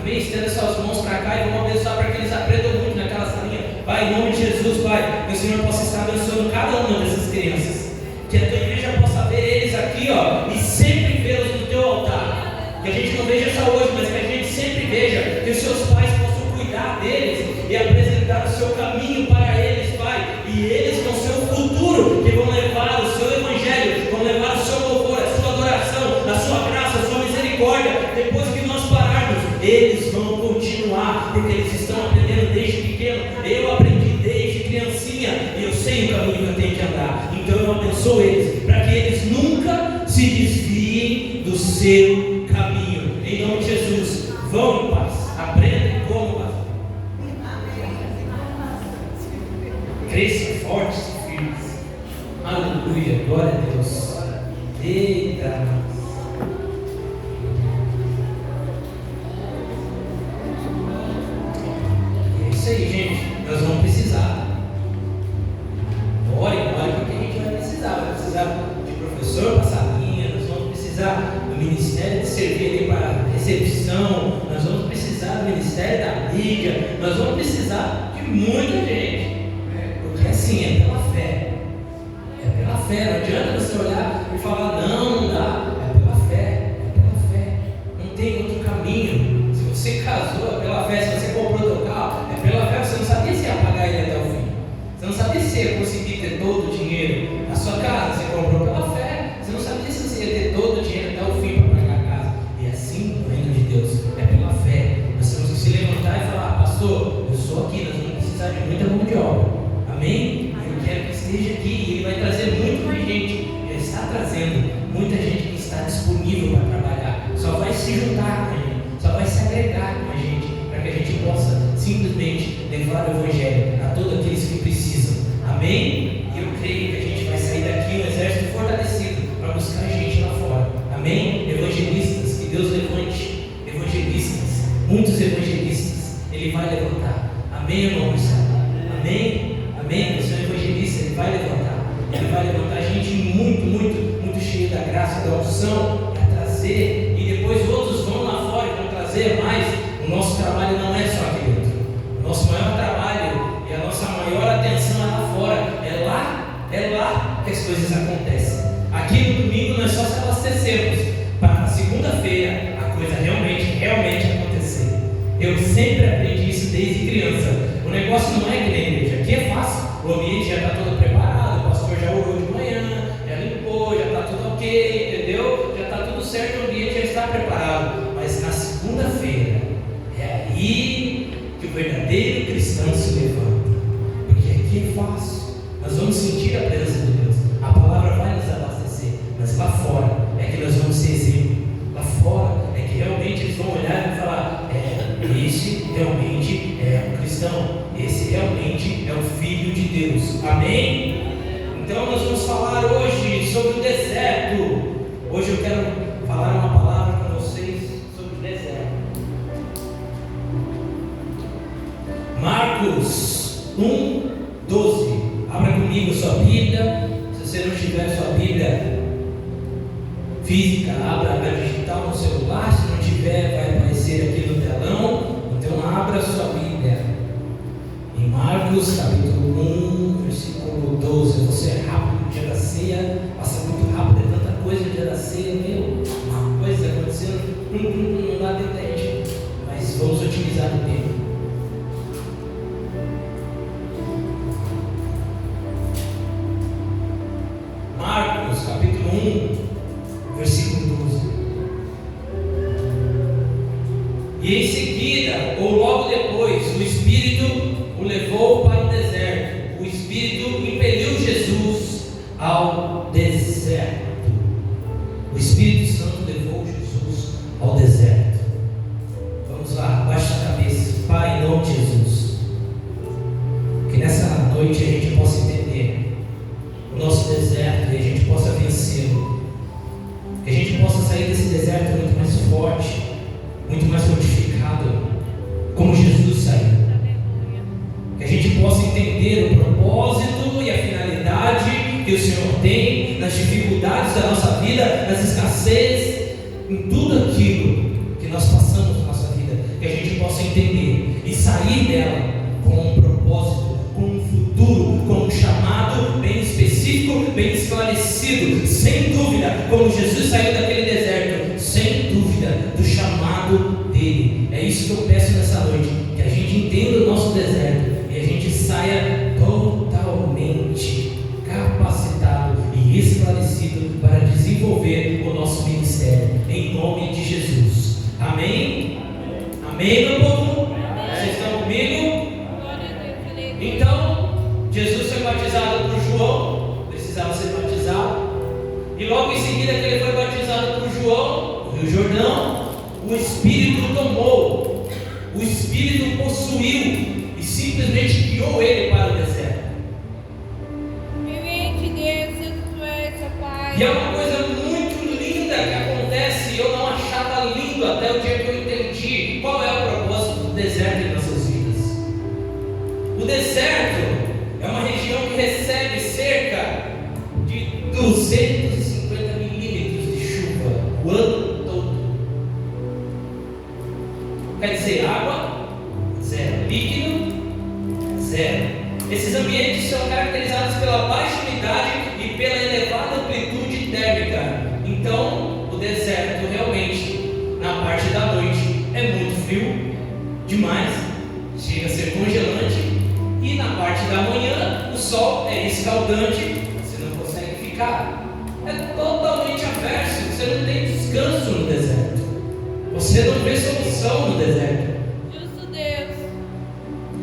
Amém? Estenda suas mãos para cá e vamos abençoar para que eles aprendam muito naquela salinha. Pai, em nome de Jesus, Pai, que o Senhor possa estar abençoando cada uma dessas crianças. Que a tua igreja possa ver eles aqui, ó, e sempre vê-los no teu altar. Que a gente não veja só hoje, mas que a gente sempre veja, que os seus pais possam cuidar deles e apresentar o seu caminho para eles, Pai. E eles vão ser o futuro que vão levar o seu evangelho, vão levar o seu louvor, a sua adoração, a sua graça, a sua misericórdia. Depois que nós pararmos, eles vão continuar, porque eles estão aprendendo desde pequeno. Eu aprendi desde criancinha e eu sei o caminho que eu tenho que andar. Então eu abençoo eles, para que eles nunca se desviem do seu caminho. Em nome de Jesus, vão em paz, aprendam como fazer. Cresçam fortes e firmes. Aleluia, glória a Deus. Eita. É isso aí, gente. Nós vamos precisar. Ore, porque a gente vai precisar. Vai precisar de professor para salinha. Nós vamos precisar do ministério de servir ali para recepção. Nós vamos precisar do ministério da mídia. Nós vamos precisar de muita gente. Porque assim, é pela fé. É pela fé. Não adianta você olhar e falar, não dá. É pela fé. É pela fé. Não tem outro caminho. Se você casou, é pela fé. Se você comprou teu carro, é pela fé. Você não sabia se ia pagar ele até o fim. Você não sabia se ia conseguir ter todo o dinheiro. A sua casa, você comprou pela fé. Você não sabia se você ia ter todo o dinheiro até o fim para pagar a casa. E assim, o reino de Deus é pela fé. Nós temos que se levantar e falar, pastor, eu sou aqui, nós vamos precisar de muita mão de obra. Amém? Eu quero que esteja aqui e ele vai trazer muito mais gente. Já está trazendo muita gente que está disponível para trabalhar. Só vai se juntar com a gente, só vai se agregar com a gente, para que a gente possa simplesmente levar o evangelho a todos aqueles que precisam. Amém? E eu creio que a gente vai sair daqui um exército fortalecido para buscar gente lá fora. Amém? Evangelistas, que Deus levante evangelistas, muitos evangelistas, Ele vai levantar. Amém, irmãos? Amém? Amém? O Senhor evangelista, Ele vai levantar. Ele vai levantar gente muito cheia da graça, da unção, para trazer. E depois outros vão lá fora e vão trazer mais. O nosso trabalho não é só aqui dentro. O nosso maior trabalho e a nossa maior atenção é lá fora. É lá que as coisas acontecem. Aqui no domingo nós só se abastecemos para a segunda-feira a coisa realmente acontecer. Eu sempre aprendi isso desde criança. O negócio não é que nem a igreja. Aqui é fácil. O ambiente já está todo preparado. O pastor já orou de manhã, já limpou, já está tudo ok, entendeu? Já está tudo certo, o ambiente já está preparado. Mas na segunda-feira é aí que o verdadeiro cristão se levanta. Porque aqui é fácil. Nós vamos sentir a presença de Deus. A palavra vai nos abastecer. Mas lá fora é que nós vamos ser exemplo. Lá fora é que realmente eles vão olhar e falar: esse realmente é um cristão. Esse realmente é o Filho de Deus. Amém? Então nós vamos falar hoje sobre o deserto. Hoje eu quero falar uma palavra com vocês sobre o deserto. Marcos 1:12. Abra comigo sua Bíblia. Se você não tiver sua Bíblia física, abra a digital no celular. Se não tiver, vai aparecer aqui no telão. Então abra sua Bíblia em Marcos capítulo 1, versículo 12. Eu vou ser rápido. O dia da ceia passa muito rápido. É tanta coisa no dia da ceia, uma coisa acontecendo, não dá tempo da gente, mas vamos utilizar o tempo. Marcos capítulo 1, versículo 12. E em seguida, ou logo depois, o Espírito o levou para o deserto. O Espírito impeliu Jesus ao deserto. O Espírito Santo levou Jesus ao deserto. Vamos lá, baixa a cabeça. Pai, em nome de Jesus, que nessa noite a gente possa entender o nosso deserto e a gente possa vencê-lo. Que a gente possa sair desse deserto muito mais forte, muito mais fortificado, como Jesus saiu. Que a gente possa entender o propósito e a finalidade que o Senhor tem nas dificuldades da nossa vida, nas escassez, em tudo aquilo que nós passamos na nossa vida. Que a gente possa entender e sair dela com um propósito, com um futuro, com um chamado bem específico, bem esclarecido, sem dúvida, como Jesus saiu daquele deserto, sem dúvida, do chamado dele. É isso que eu peço nessa noite, que a gente entenda o nosso deserto e a gente saia totalmente capacitado e esclarecido para desenvolver o nosso ministério, em nome de Jesus. Amém? Amém, meu povo? Vocês estão comigo? Então, Jesus foi batizado por João, precisava ser batizado, e logo em seguida que ele foi batizado por João, no Rio Jordão, o Espírito tomou, o Espírito possuiu e simplesmente guiou ele para o deserto. E é uma coisa muito linda que acontece, e eu não achava lindo até o dia que eu entendi qual é o propósito do deserto em nossas vidas. O deserto é uma região que recebe cerca de 250 milímetros de chuva o ano todo. Quer dizer, água, zero. Líquido, zero. Esses ambientes são caracterizados pela baixa umidade e pela elevada amplitude térmica. Então, o deserto realmente, na parte da noite, é muito frio, demais, chega a ser congelante. E na parte da manhã, o sol é escaldante, você não consegue ficar. É totalmente averso, você não tem descanso no deserto. Você não vê solução no deserto. Justo Deus.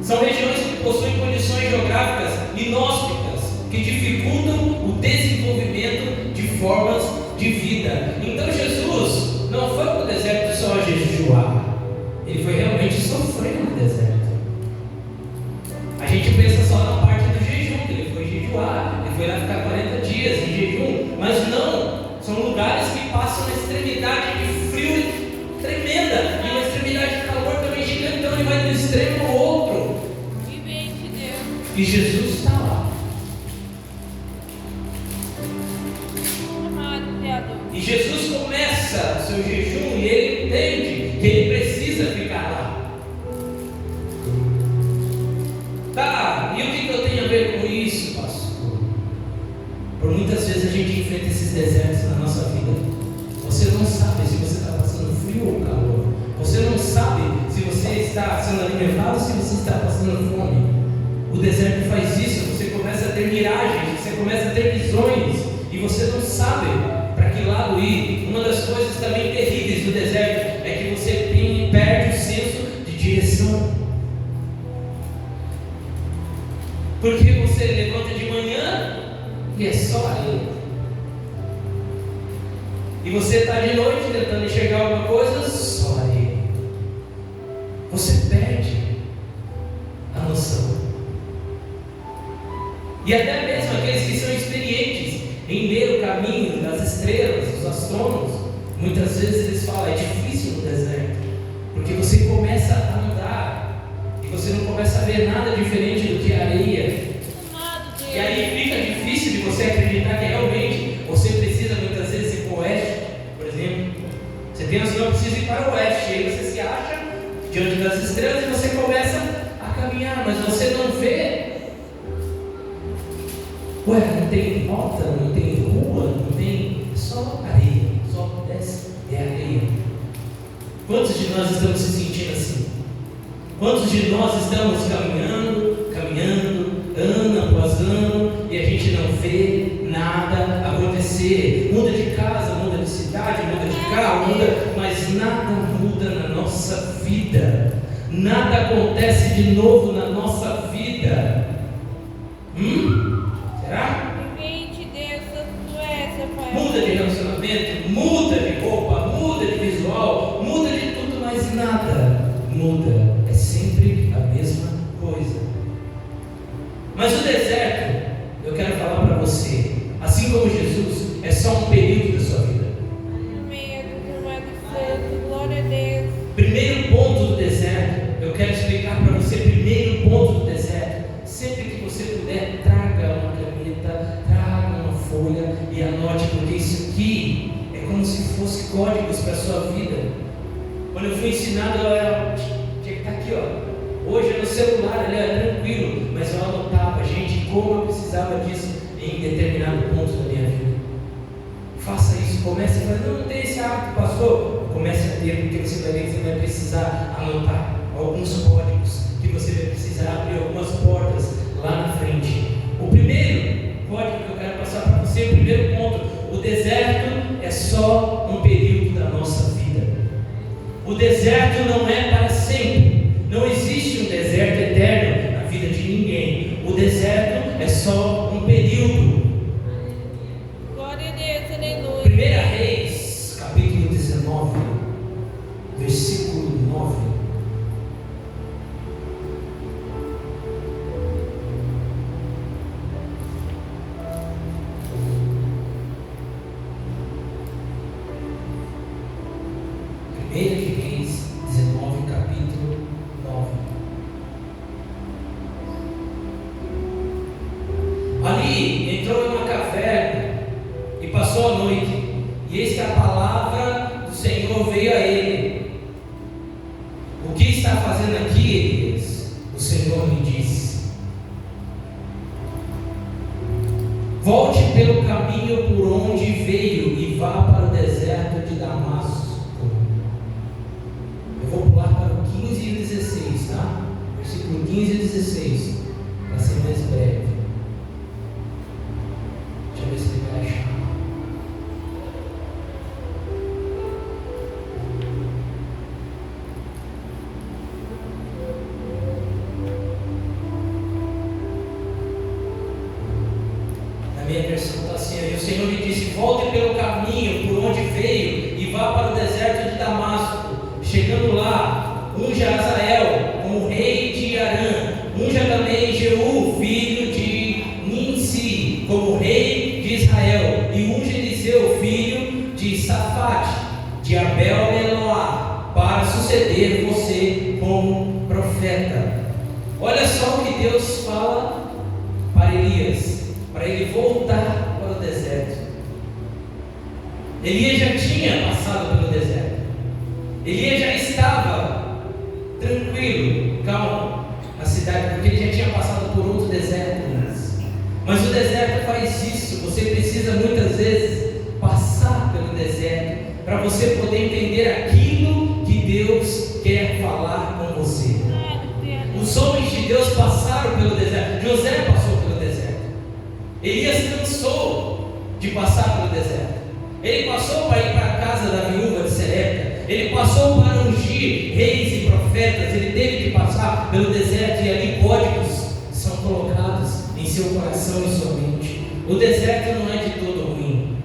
São regiões que possuem condições geográficas inóspitas, que dificultam o desenvolvimento de formas de vida. Então Jesus não foi para o deserto só jejuar, ele foi realmente sofrer no deserto. A gente pensa só na parte do jejum, que ele foi jejuar, ele foi lá ficar 40 dias em jejum, mas não, são lugares que passam uma extremidade de frio tremenda e uma extremidade de calor também gigante, então ele vai do extremo ao outro. E vem de Deus. E Jesus está lá. E Jesus começa o seu jejum e ele entende que ele precisa ficar lá. Tá, e o que eu tenho a ver com isso, pastor? Por muitas vezes a gente enfrenta esses desertos na nossa vida. Você não sabe se você está passando frio ou calor. Você não sabe se você está sendo alimentado ou se você está passando fome. O deserto faz isso. Você começa a ter miragens, você começa a ter visões e você não sabe para que lado ir. Uma das coisas também terríveis do deserto é que você perde o senso de direção. Porque você levanta de manhã e é só areia. E você está de noite tentando enxergar alguma coisa, só areia. Você perde a noção. E até mesmo aqueles que são experientes em ler o caminho das estrelas, os astrônomos, muitas vezes eles falam, é difícil no deserto, porque você começa a andar e você não começa a ver nada diferente do que areia. E aí fica difícil de você acreditar que realmente você precisa muitas vezes ir para o oeste, por exemplo. Você tem assim, eu preciso ir para o oeste, e aí você se acha diante das estrelas e você começa a caminhar, mas você não vê. Ué, não tem rota, não tem rua, não tem. É só areia, só desce, é areia. Quantos de nós estamos se sentindo assim? Quantos de nós estamos caminhando, ano após ano, e a gente não vê nada acontecer? Muda de casa, muda de cidade, muda de carro, mas nada muda na nossa vida. Nada acontece de novo na nossa vida. Será? Muda de relacionamento, muda de roupa, muda de visual, muda de tudo, mas nada muda. É sempre a mesma coisa. Mas o deserto, eu quero falar para você, assim como Jesus, é só um período da sua vida. Glória a Deus. Primeiro ponto do deserto, eu quero explicar para você. Primeiro ponto do deserto, sempre que você puder, traga uma caneta, traga uma folha e anote, porque isso aqui é como se fosse códigos para a sua vida. Quando eu fui ensinado, tinha que estar aqui, ó. Hoje no celular ele é tranquilo, mas eu anotava, gente, como eu precisava disso em determinado ponto da minha vida. Faça isso, comece a fazer. Não tem esse hábito, pastor? Comece a ter, porque você vai ver que você vai precisar anotar alguns códigos, que você vai precisar abrir algumas portas lá na frente. O primeiro código que eu quero passar para você, o primeiro ponto: o deserto é só um período da nossa vida. O deserto não é para sempre. Não existe um deserto eterno na vida de ninguém. O deserto é só um período. Glória a Deus, aleluia. 1 Reis, capítulo 19, versículo 9. Reis 19, capítulo 9. Ali entrou em uma caverna e passou a noite, e eis que a palavra do Senhor veio a ele. O que está fazendo aqui, Elias? O Senhor lhe disse: volte pelo caminho por onde veio e vá para o deserto de Damasco. Eu vou pular para o 15 e 16, tá? Versículo 15 e 16, para ser mais breve. Deixa eu ver se ele vai achar. Na minha versão está assim: e o Senhor lhe disse: volte pelo caminho por onde veio e vá para o deserto de Damasco. Chegando lá, unja Azael como rei de Arã, unja também Jeú, filho de Ninsi, como rei de Israel, e unja Eliseu, filho de Safate, de Abel-Meloá, para suceder você como profeta. Olha só o que Deus fala para Elias, para ele voltar para o deserto. Elias já tinha passado pelo deserto. Elias já estava tranquilo, calmo na cidade, porque ele já tinha passado por outro deserto antes. Mas o deserto faz isso. Você precisa muitas vezes passar pelo deserto para você poder entender aquilo que Deus quer falar com você. Os homens de Deus passaram pelo deserto. José passou pelo deserto. Elias cansou de passar pelo deserto. Ele passou para ir para a casa da viúva de Serepta. Ele passou para ungir reis e profetas. Ele teve que passar pelo deserto, e ali códigos são colocados em seu coração e sua mente. O deserto não é de todo ruim.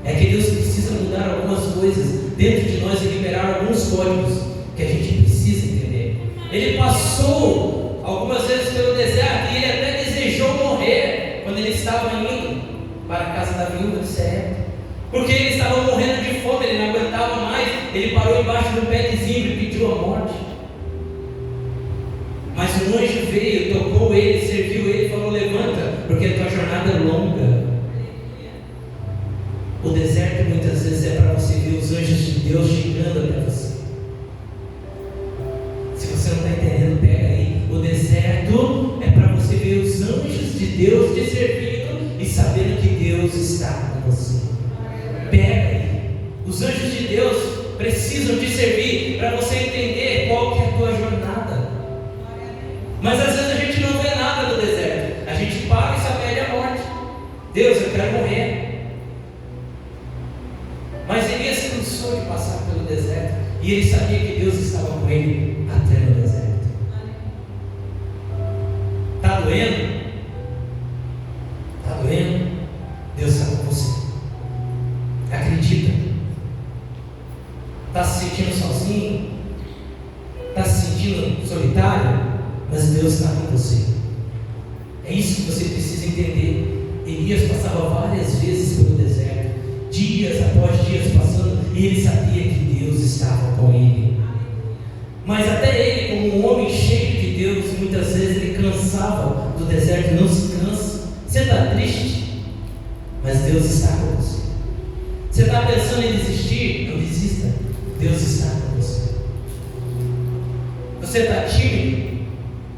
É que Deus precisa mudar algumas coisas dentro de nós e liberar alguns códigos que a gente precisa entender. Ele passou algumas vezes pelo deserto, e ele até desejou morrer quando ele estava indo para a casa da viúva de Serepta, porque ele estava morrendo de fome, ele não aguentava mais. Ele parou embaixo do pé de zimbro e pediu a morte. Mas um anjo veio, tocou ele, serviu ele e falou: levanta, porque a tua jornada é longa. O deserto muitas vezes é para você ver os anjos de Deus chegando até você. Se você não está entendendo, pega aí. O deserto é para você ver os anjos de Deus te servindo e sabendo que Deus está com você. Pega aí. Os anjos de Deus precisam te servir para você entender qual que é a tua jornada. Mas às vezes a gente não vê nada no deserto. A gente para e só pede a morte. Deus, eu quero morrer. Mas Elias se cansou de passar pelo deserto, e ele sabia que Deus estava com ele até no deserto. Está doendo? Está doendo? Deus está com você. Acredita? Está se sentindo sozinho? Está se sentindo solitário? Mas Deus está com você. É isso que você precisa entender. Elias passava várias vezes pelo deserto, dias após dias passando, e ele sabia que Deus estava com ele. Mas até ele, como um homem cheio de Deus, muitas vezes ele cansava do deserto. Não se cansa. Você está triste? Mas Deus está com você. Você está pensando em desistir? Não desista. Deus está com você. Você está tímido?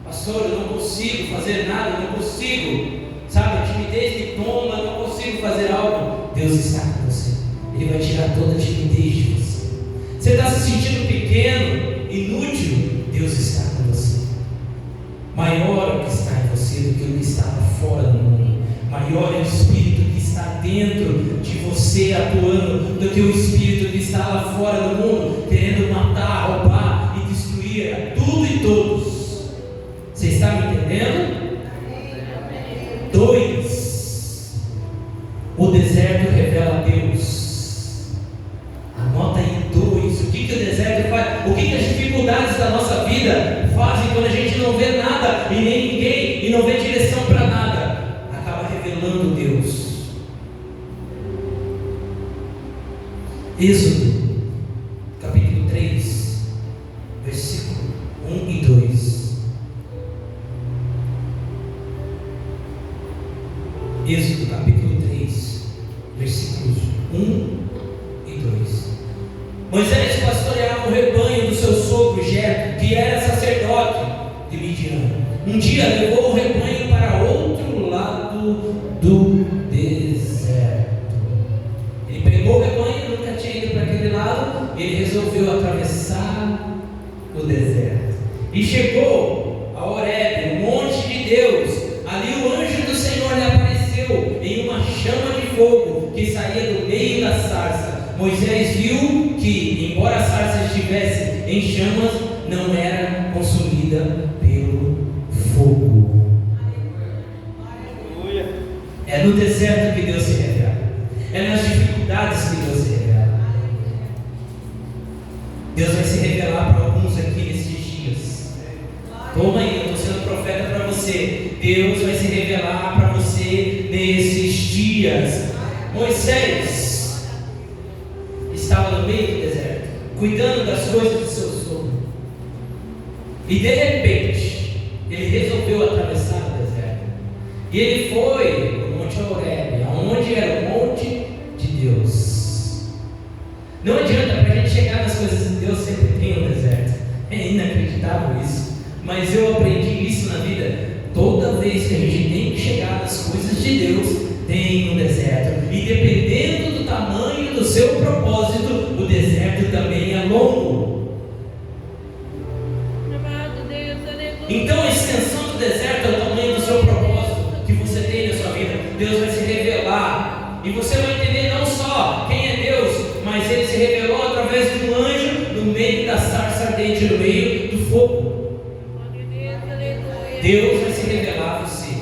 Pastor, eu não consigo fazer nada, eu não consigo. Sabe, a timidez me toma, eu não consigo fazer algo. Deus está com você. Ele vai tirar toda a timidez de você. Você está se sentindo pequeno, inútil? Deus está com você. Maior é o que está em você do que o que estava fora do mundo. Maior é o Espírito que está dentro de você atuando do que o Espírito que está lá fora do mundo, querendo matar, roubar e destruir a tudo e todos. Você está me entendendo? 2. O deserto revela Deus. Anota aí 2. O que o deserto faz? O que as dificuldades da nossa vida fazem quando a gente não vê nada e nem ninguém e não vê direção para nada? Acaba revelando Deus. Êxodo, capítulo 3, versículo 1 e 2. Êxodo capítulo 3, versículos 1 e 2. Moisés pastoreava o rebanho do seu sogro Jetro, que era sacerdote de Midian. Um dia levou o rebanho para outro lado do deserto. Ele pegou o rebanho, nunca tinha ido para aquele lado, e ele resolveu atravessar o deserto. E chegou a Horebe, o monte de Deus. Ali o anjo do Senhor lhe apareceu em uma chama de fogo que saía do meio da sarça. Moisés viu que, embora a sarça estivesse em chamas, não era consumida pelo fogo. É no deserto que Deus se revela. É nas dificuldades que Deus se revela. Deus vai se revelar para alguns aqui nesses dias. Toma aí, eu estou sendo profeta para você. Deus vai se revelar para você nesses dias. Moisés estava no meio do deserto, cuidando das coisas do seu sogro, e de repente ele resolveu atravessar o deserto. E ele foi no Monte Horebe, aonde era o monte de Deus. Não adianta, para a gente chegar nas coisas de Deus sempre tem um deserto. É inacreditável isso. Mas eu aprendi isso na vida. Toda vez que a gente tem que chegar nas coisas de Deus, tem um deserto. E dependendo do tamanho do seu propósito, o deserto também é longo. Amado Deus, aleluia. Então a extensão do deserto é o tamanho do seu propósito que você tem na sua vida. Deus vai se revelar. E você vai entender não só quem é Deus, mas Ele se revelou através de um anjo no meio da sarça ardente, no meio do fogo. Glória a Deus, aleluia. Deus vai se revelar a você.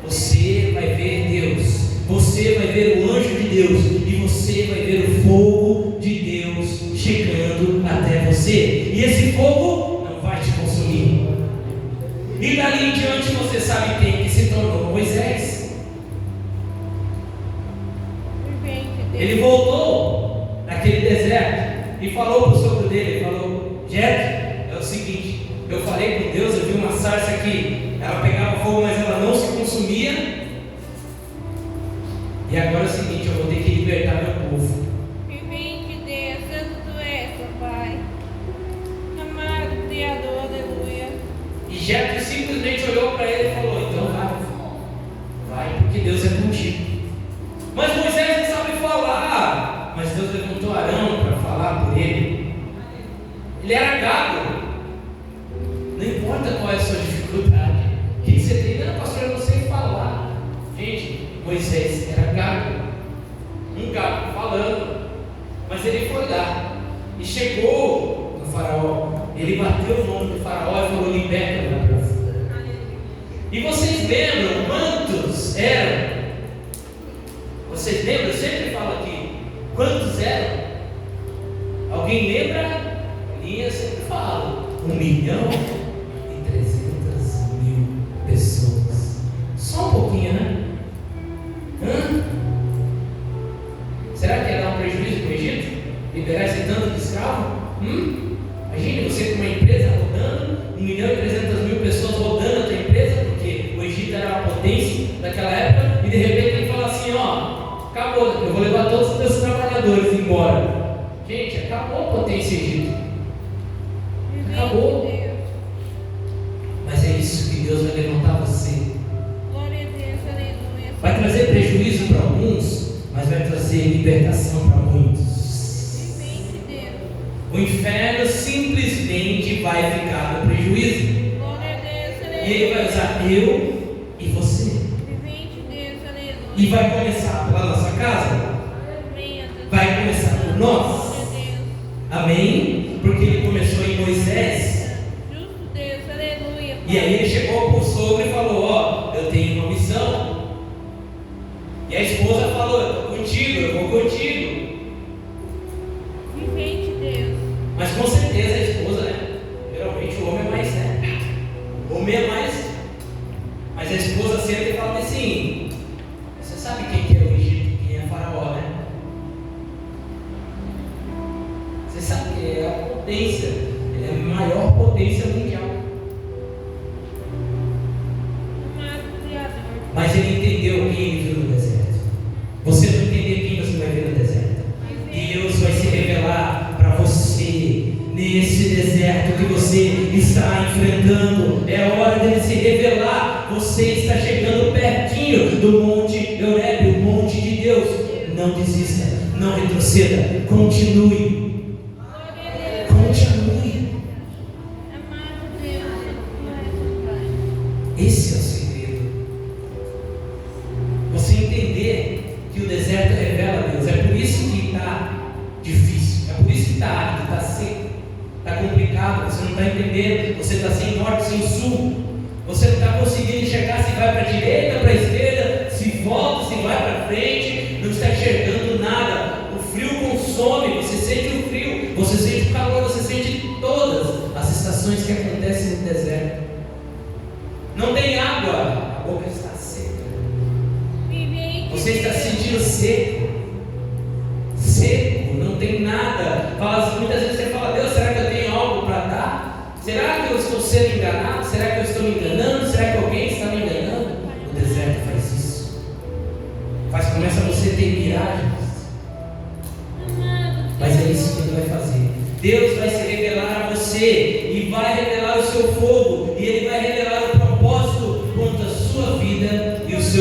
Você vai ver Deus. Você vai ver o anjo de Deus. E você vai ver o fogo de Deus chegando até você. E esse fogo não vai te consumir. E dali em diante você sabe quem que se tornou Moisés. Ele voltou naquele deserto e falou para o sogro dele, ele falou: Jeff, é o seguinte, eu falei com Deus, eu vi uma sarça que ela pegava fogo, mas ela não se consumia. E agora é o seguinte, eu vou ter que libertar meu povo. Vivente Deus, santo tu és, ó Pai. Amado Criador, aleluia. E Jeff simplesmente olhou para ele e falou: então vai, porque Deus é contigo. Mas Moisés não sabe falar. Mas Deus levantou Arão para falar por ele. Ele era gago. Não importa qual é a sua dificuldade. O que você tem? Não, pastor, eu não sei falar. Gente, Moisés era gago. Um gago falando. Mas ele foi lá e chegou no faraó. Ele bateu o nome do faraó e falou: liberta meu povo. E vocês lembram quantos eram? Vocês lembram? Eu sempre falo aqui. Quantos eram? Alguém lembra? E eu sempre falo: 1.300.000 pessoas. Só um pouquinho, né? Será que ia dar um prejuízo para o Egito? Liberar esse tanto de escravo? Imagine você com uma empresa rodando, 1.300.000 pessoas rodando a tua empresa, porque o Egito era a potência daquela época, e de repente ele fala assim: ó, acabou, eu vou levar todos os meus trabalhadores embora. Gente, acabou a potência Egito. Acabou. Mas é isso que Deus vai levantar você. Glória a Deus, aleluia. Vai trazer prejuízo para alguns, mas vai trazer libertação para muitos. Vivente Deus. O inferno simplesmente vai ficar no prejuízo. Glória a Deus, aleluia. E ele vai usar eu e você. Vivente Deus, aleluia. E vai começar pela nossa casa. Amém, Deus. Vai começar por nós. Glória a Deus. Amém? Porque ele começou em Moisés. Justo Deus, aleluia. E aí ele chegou para o sogro e falou: ó, eu tenho uma missão. E a esposa falou: eu estou contigo, eu vou contigo. Vivente Deus. Mas com certeza a esposa, né? Geralmente o homem é mais, né? O homem é mais. Mas a esposa senta e fala assim: você sabe quem que é o Egito, quem é Faraó, né? Você sabe que é a potência, ele é a maior potência mundial. Amado Criador. Mas ele entendeu quem ele viu no deserto. Você não entender quem você vai ver no deserto. Deus vai se revelar para você nesse deserto que você está enfrentando. É hora dele se revelar. Você está chegando pertinho do Monte Horebe, o monte de Deus. Não desista, não retroceda, continue. Glória a Deus. Continue. Amado Deus, tu és o Pai. Esse é o segredo. Você entender que o deserto revela Deus. É por isso que está difícil. É por isso que está árido, está seco, está complicado. Você não está entendendo. Você está sem norte, sem sul. Você não está conseguindo enxergar se vai para a direita, para a esquerda, se volta, se vai para frente. Não está enxergando nada. O frio consome. Você sente o frio, você sente o calor, você sente todas as estações que acontecem no deserto. Não tem água, a boca está seca. Vivente Você está Deus. se sentindo seco. Seco, não tem nada. Muitas vezes você fala: Deus, será que eu tenho algo para dar? Será que eu estou sendo enganado? Será que eu estou me enganando? Será que alguém está me enganando? O deserto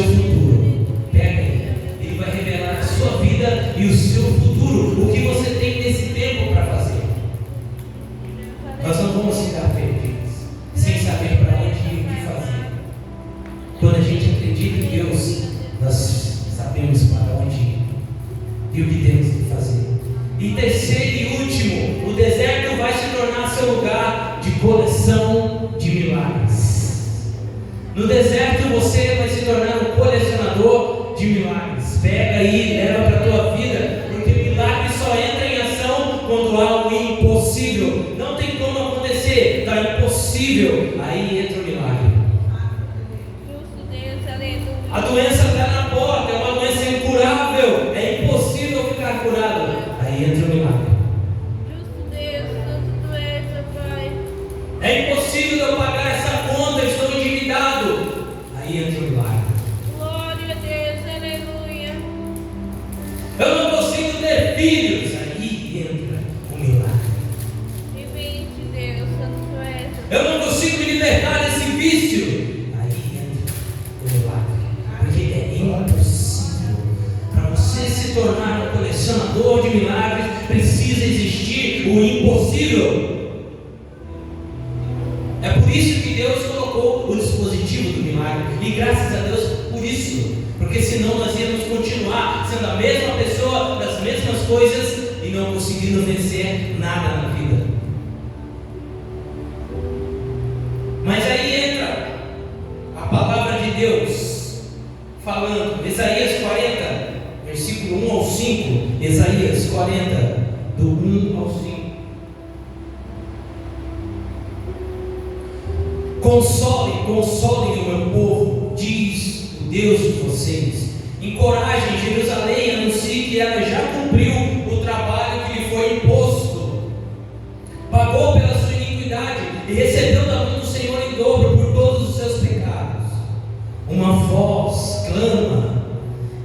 seu futuro. Pega Ele. Ele vai revelar a sua vida e o seu futuro. O que você tem nesse tempo para fazer. Nós não vamos ficar perdidos, sem saber para onde ir e o que fazer. Quando a gente acredita em Deus, nós sabemos para onde ir e o que temos que fazer. E terceiro e último, o deserto vai se tornar seu lugar de coleção de milagres. No deserto você vai se tornar um colecionador de milagres. Pega aí, leva para a tua vida, porque milagre só entra em ação quando há o impossível. Não tem como acontecer, está impossível, aí entra o milagre. A doença está na porta, é uma doença incurável, é impossível ficar curado, aí entra o milagre. É impossível eu pagar essa conta, estou endividado, aí entra o milagre. Glória a Deus, aleluia. Eu não consigo ter filhos, aí entra o milagre. Divente Deus, santo és. Eu não consigo me libertar desse vício, aí entra o milagre. Porque é impossível. Para você se tornar um colecionador de milagres, precisa existir o impossível. É por isso que Deus colocou o dispositivo do milagre. E graças a Deus por isso. Porque senão nós íamos continuar sendo a mesma pessoa, das mesmas coisas e não conseguindo vencer nada na vida. Mas aí entra a palavra de Deus falando, Isaías 40, versículo 1 ao 5. Isaías 40, do 1 ao 5. Consolem o meu povo, diz o Deus de vocês. Encorajem Jerusalém, anuncie que ela já cumpriu o trabalho que lhe foi imposto. Pagou pela sua iniquidade e recebeu da mão do Senhor em dobro por todos os seus pecados. Uma voz clama,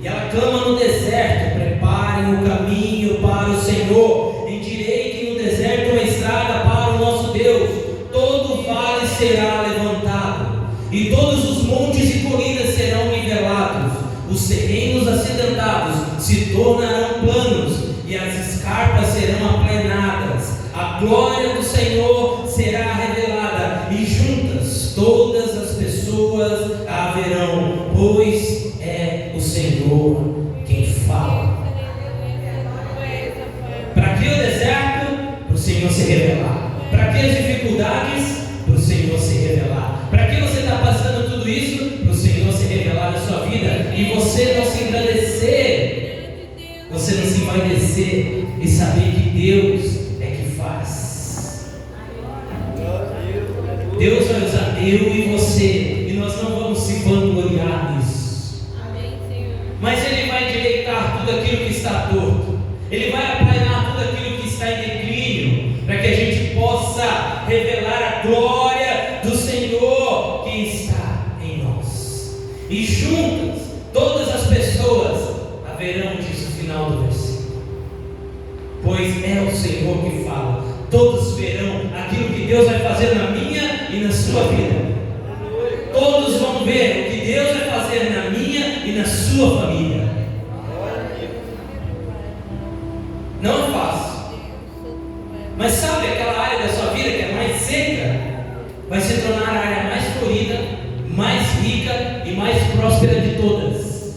e ela clama no deserto: preparem o caminho para o Senhor, endireitem no deserto uma estrada para o nosso Deus. Todo vale será levantado, e todos os montes e colinas serão nivelados. Os terrenos acidentados se tornarão planos, e as escarpas serão aplanadas. A glória do Senhor será revelada, e juntas todas as pessoas a verão, pois é o Senhor quem fala. Para que o deserto? Para o Senhor se revelar. Para que as dificuldades? Para o Senhor se revelar. Para que você está passando tudo isso? Para o Senhor se revelar na sua vida e você não se engrandecer, você não se envaidecer e saber que Deus é que faz. Deus vai usar eu e você, e nós não vamos se vangloriar nisso. Mas Ele vai endireitar tudo aquilo que está torto, Ele vai aplanar tudo aquilo que está em declínio, para que a gente possa revelar a glória do Senhor que está em nós. E juntas, todas as pessoas haverão, diz o final do versículo. Pois é o Senhor que fala. Todos verão aquilo que Deus vai fazer na minha e na sua vida. Todos vão ver o que Deus vai fazer na minha e na sua família. Não é fácil. Mas sabe aquela área da sua vida que é mais seca? Vai se tornar a área mais florida, mais rica e mais próspera de todas.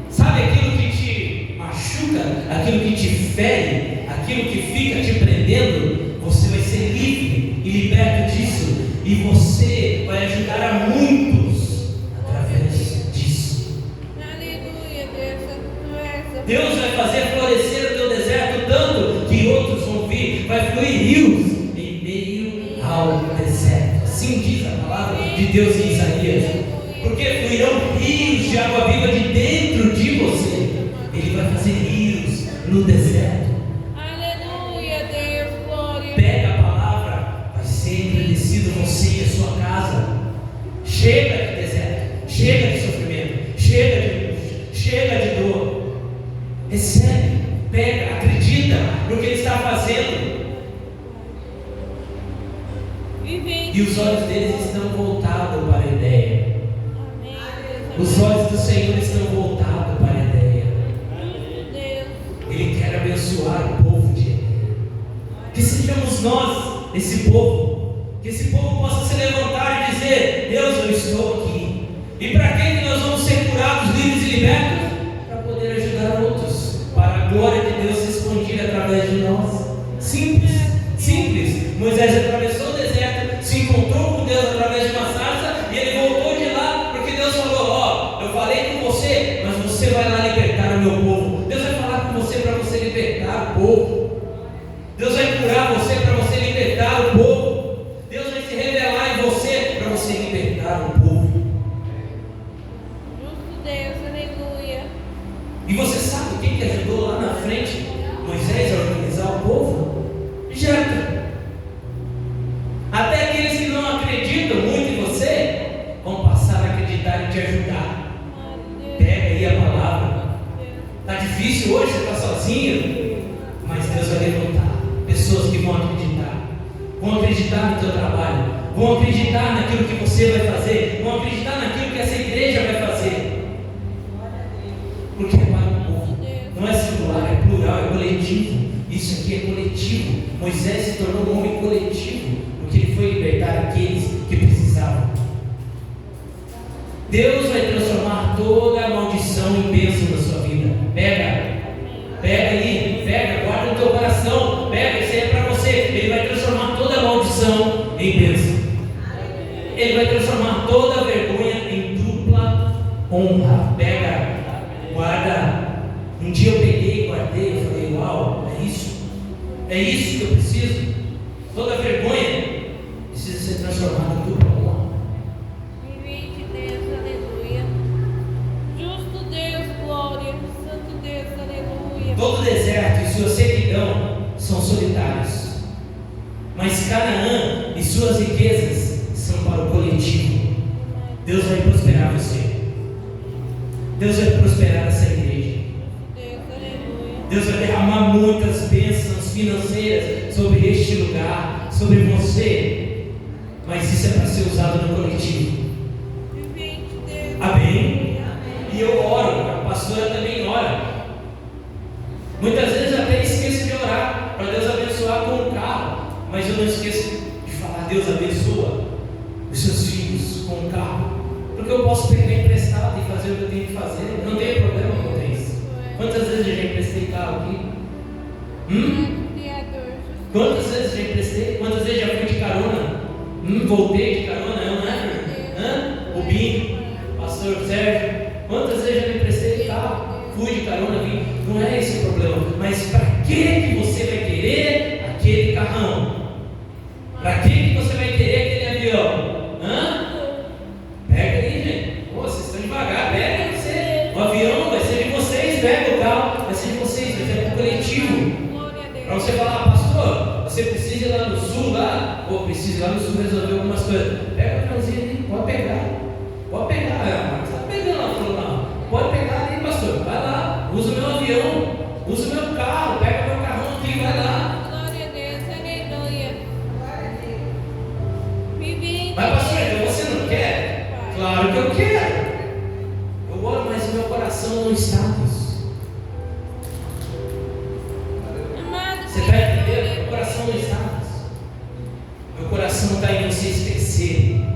Sabe aquilo que te machuca, aquilo que te fere, aquilo que fica te prendendo? Você vai ser livre e liberto disso, e você vai ajudar a muitos através disso. Aleluia, Deus, santo és. Deus vai fazer florescer o teu deserto tanto que outros vão vir, vai fluir rios em meio ao deserto. Assim diz a palavra de Deus em Isaías. Porque fluirão rios de água viva de dentro de você. Ele vai fazer rios no deserto. Aleluia, Deus, glória. Pega a palavra, vai ser engrandecido você e a sua casa. Chega de deserto, chega de sofrimento, chega de angústia, chega de dor. Recebe, pega, acredita no que Ele está fazendo. E os olhos deles estão voltados para a ideia. Amém. Os olhos do Senhor estão voltados para a Edeia. Ele quer abençoar o povo de Edeia. Que sejamos nós, esse povo, que esse povo possa se levantar e dizer: Deus, eu estou aqui. E para quem que nós vamos ser curados, livres e libertos? Para poder ajudar outros, para a glória de Deus se expandir através de nós. Simples, simples. Moisés atravessou o deserto, se encontrou com Deus através de uma sarça, e ele voltou de lá, porque Deus falou: ó, eu falei com você, mas você vai lá libertar o meu povo. Deus vai falar com você para você libertar o povo. Deus vai curar você para você libertar o povo. Deus vai se revelar em você para você libertar o povo. Justo Deus, aleluia. E você sabe quem que ajudou lá na frente Moisés a organizar o povo? Jetro. Até aqueles que não acreditam muito em você vão passar a acreditar e te ajudar. Pega aí a palavra. Está difícil hoje, você está sozinho, mas Deus vai levantar pessoas que vão acreditar no teu trabalho, vão acreditar naquilo que você vai fazer, vão acreditar naquilo que essa igreja vai fazer. Porque é para o povo, não é singular, é plural, é coletivo. Isso aqui é coletivo. Moisés se tornou um homem coletivo, porque ele foi libertar aqueles que precisavam. Deus vai transformar toda a maldição em bênção na sua vida. Pega aí, guarda no teu coração, pega, isso aí é para você. Ele vai transformar toda a maldição em bênção. Ele vai transformar toda a vergonha em dupla honra. Pega, guarda. Um dia eu peguei, guardei, eu falei: uau, é isso que eu preciso. Toda a vergonha precisa ser transformada em dupla honra. Vive de Deus, aleluia. Justo Deus, glória. Santo Deus, aleluia. Todo deserto e sua sequidão são solitários, mas Canaã e suas riquezas são para o coletivo. Deus vai prosperar você. Deus vai prosperar essa igreja. Deus vai derramar muitas bênçãos financeiras sobre este lugar, sobre você, mas isso é para ser usado no coletivo. Amém? E eu oro, a pastora também ora. Muitas vezes eu até esqueço de orar para Deus abençoar com um carro, mas eu não esqueço de falar: Deus abençoa os seus filhos com um carro, porque eu posso pegar emprestado e fazer o que eu tenho que fazer. Não tem problema com isso. Quantas vezes eu já emprestei carro aqui? Quantas vezes já emprestei? Quantas vezes já fui de carona? Voltei de carona, não é? O Binho, pastor Sérgio. Quantas vezes já me emprestei carro? Fui de carona, vim. Não é esse o problema. Mas para que você vai querer aquele carrão? Para que você vai querer aquele avião? Pega aí, gente. Vocês estão devagar, pega você. O avião vai ser de vocês, pega o carro, vai ser de vocês, vai ser do coletivo. Para você falar: pastor, você precisa ir lá no sul, preciso ir lá no sul resolver algumas coisas. Pega o aviãozinho ali, pode pegar. Você está pegando lá, falou: não, pode pegar ali, pastor, vai lá, usa o meu avião, usa o meu carro, pega o meu carrão aqui, vai lá. Glória a Deus, aleluia. Mas pastor, então você não quer? Claro que eu quero. Eu oro, mas o meu coração não está nisso. Você está entendendo? Meu coração não está nisso. Meu coração está em vocês crescerem,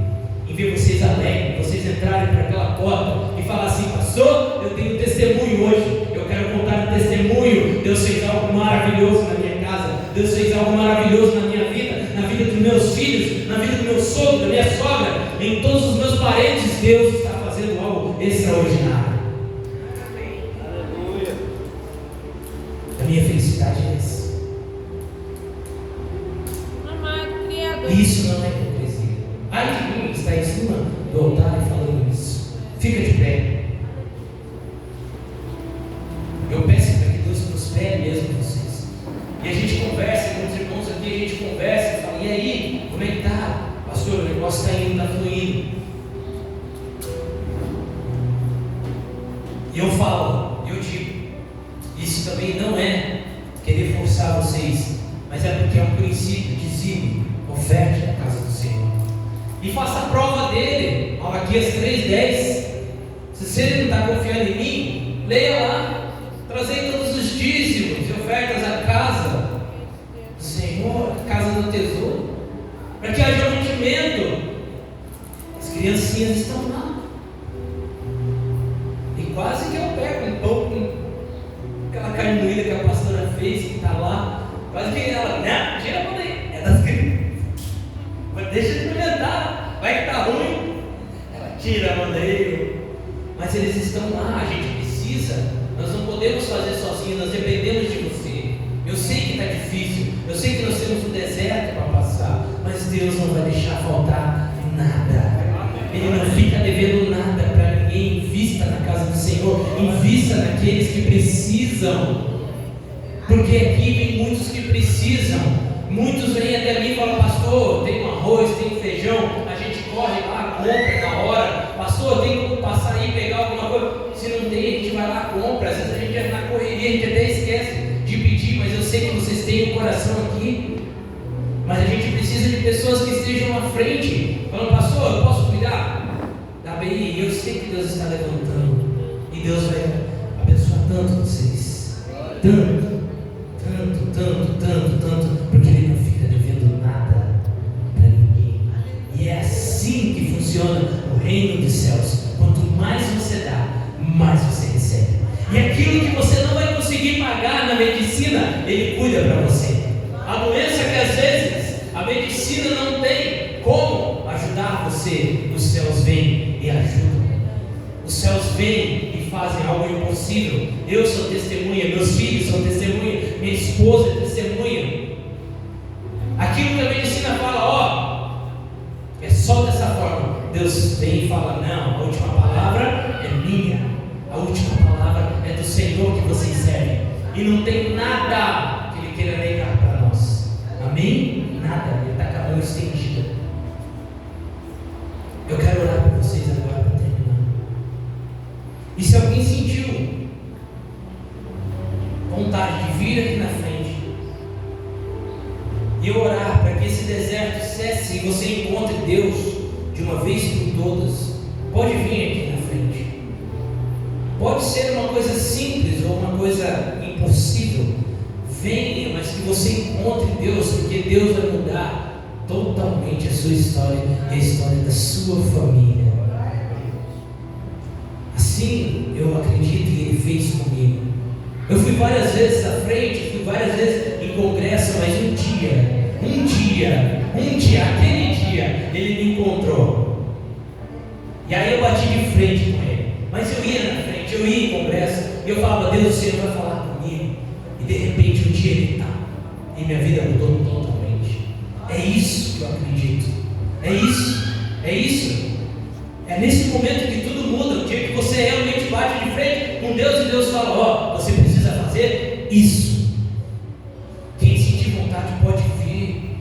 em ver vocês alegres, vocês entrarem por aquela porta e falar assim: pastor, eu tenho testemunho hoje, eu quero contar um testemunho. Deus fez algo maravilhoso na minha casa, Deus fez algo maravilhoso na minha vida, na vida dos meus filhos, na vida do meu sogro, da minha sogra, em todos os meus parentes. Deus está fazendo algo extraordinário. Aleluia. A minha felicidade é essa. Isso não é hipocrisia. Ai de mim que está em cima do altar e falando isso. Fica de pé. Eu peço para que Deus prospere mesmo vocês. E a gente conversa com os irmãos aqui, a gente conversa e fala: e aí, como é que está? Pastor, o negócio está indo, está fluindo. E eu falo, eu digo, isso também não é querer forçar vocês, mas é porque é um princípio, dizime, oferte na casa do Senhor. E faça a prova dele. Malaquias 3:10. Se você não está confiando em mim, leia lá. Trazei todos os dízimos e ofertas à casa do Senhor, à casa do tesouro, para que haja mantimento. As criancinhas estão lá. E quase que eu pego um pão com aquela carne moída que a pastora fez, que está lá. Quase que ela, né? Tira a mão daí. É das crianças. Mas deixa de alimentar. Vai que está ruim. Ela tira a mão daí. Mas eles estão lá. A gente precisa. Nós não podemos fazer sozinhos. Nós dependemos de você. Eu sei que está difícil. Eu sei que nós temos um deserto para passar. Mas Deus não vai deixar faltar nada. Ele não fica devendo nada para ninguém. Invista na casa do Senhor. Invista naqueles que precisam. Porque aqui vem muitos que precisam. Muitos vêm até mim e falam: pastor, tem um arroz, tem um feijão. A gente corre lá, compra na hora. Pastor, tem como passar aí e pegar alguma coisa? Se não tem, a gente vai lá, compra. Às vezes a gente é na correria, a gente até esquece de pedir. Mas eu sei que vocês têm um coração aqui. Mas a gente precisa de pessoas que estejam à frente, falando: pastor, eu posso cuidar? Tá bem, e eu sei que Deus está levantando. E Deus vai abençoar tanto vocês. Tanto, porque Ele não fica devendo nada para ninguém. E é assim que funciona o reino dos céus. Quanto mais você dá, mais você recebe. E aquilo que você não vai conseguir pagar na medicina, Ele cuida para você. A doença que às vezes a medicina não tem como ajudar você, os céus vêm e ajudam. Os céus vêm e fazem algo impossível. Eu sou testemunha, meus filhos são testemunha, minha esposa é testemunha. Aquilo que a medicina fala, é só dessa forma. Deus vem e fala: não, a última palavra é minha. A última palavra é do Senhor que vocês servem. E não tem nada que Ele queira negar para nós. Amém? Nada. Ele está com a mão estendida. Eu quero orar por vocês agora para terminar. E se alguém sentiu vontade de vir aqui na frente e orar para que esse deserto cesse e você encontre Deus de uma vez por todas, pode vir aqui na frente. Pode ser uma coisa simples ou uma coisa impossível. Venha, mas que você encontre Deus, porque Deus vai mudar totalmente a sua história e a história da sua família. Assim eu acredito que Ele fez comigo. Eu fui várias vezes à frente, fui várias vezes em congresso, mas um dia, aquele dia, Ele me encontrou. E aí eu bati de frente com Ele. Mas eu ia na frente, eu ia em congresso, e eu falava: Deus, o Senhor vai falar comigo. E de repente um dia Ele está. E minha vida mudou totalmente. É isso que eu acredito. É isso. É nesse momento que tudo muda. O dia que você realmente bate de frente com Deus e Deus fala: você precisa fazer isso. Quem sentir vontade pode vir.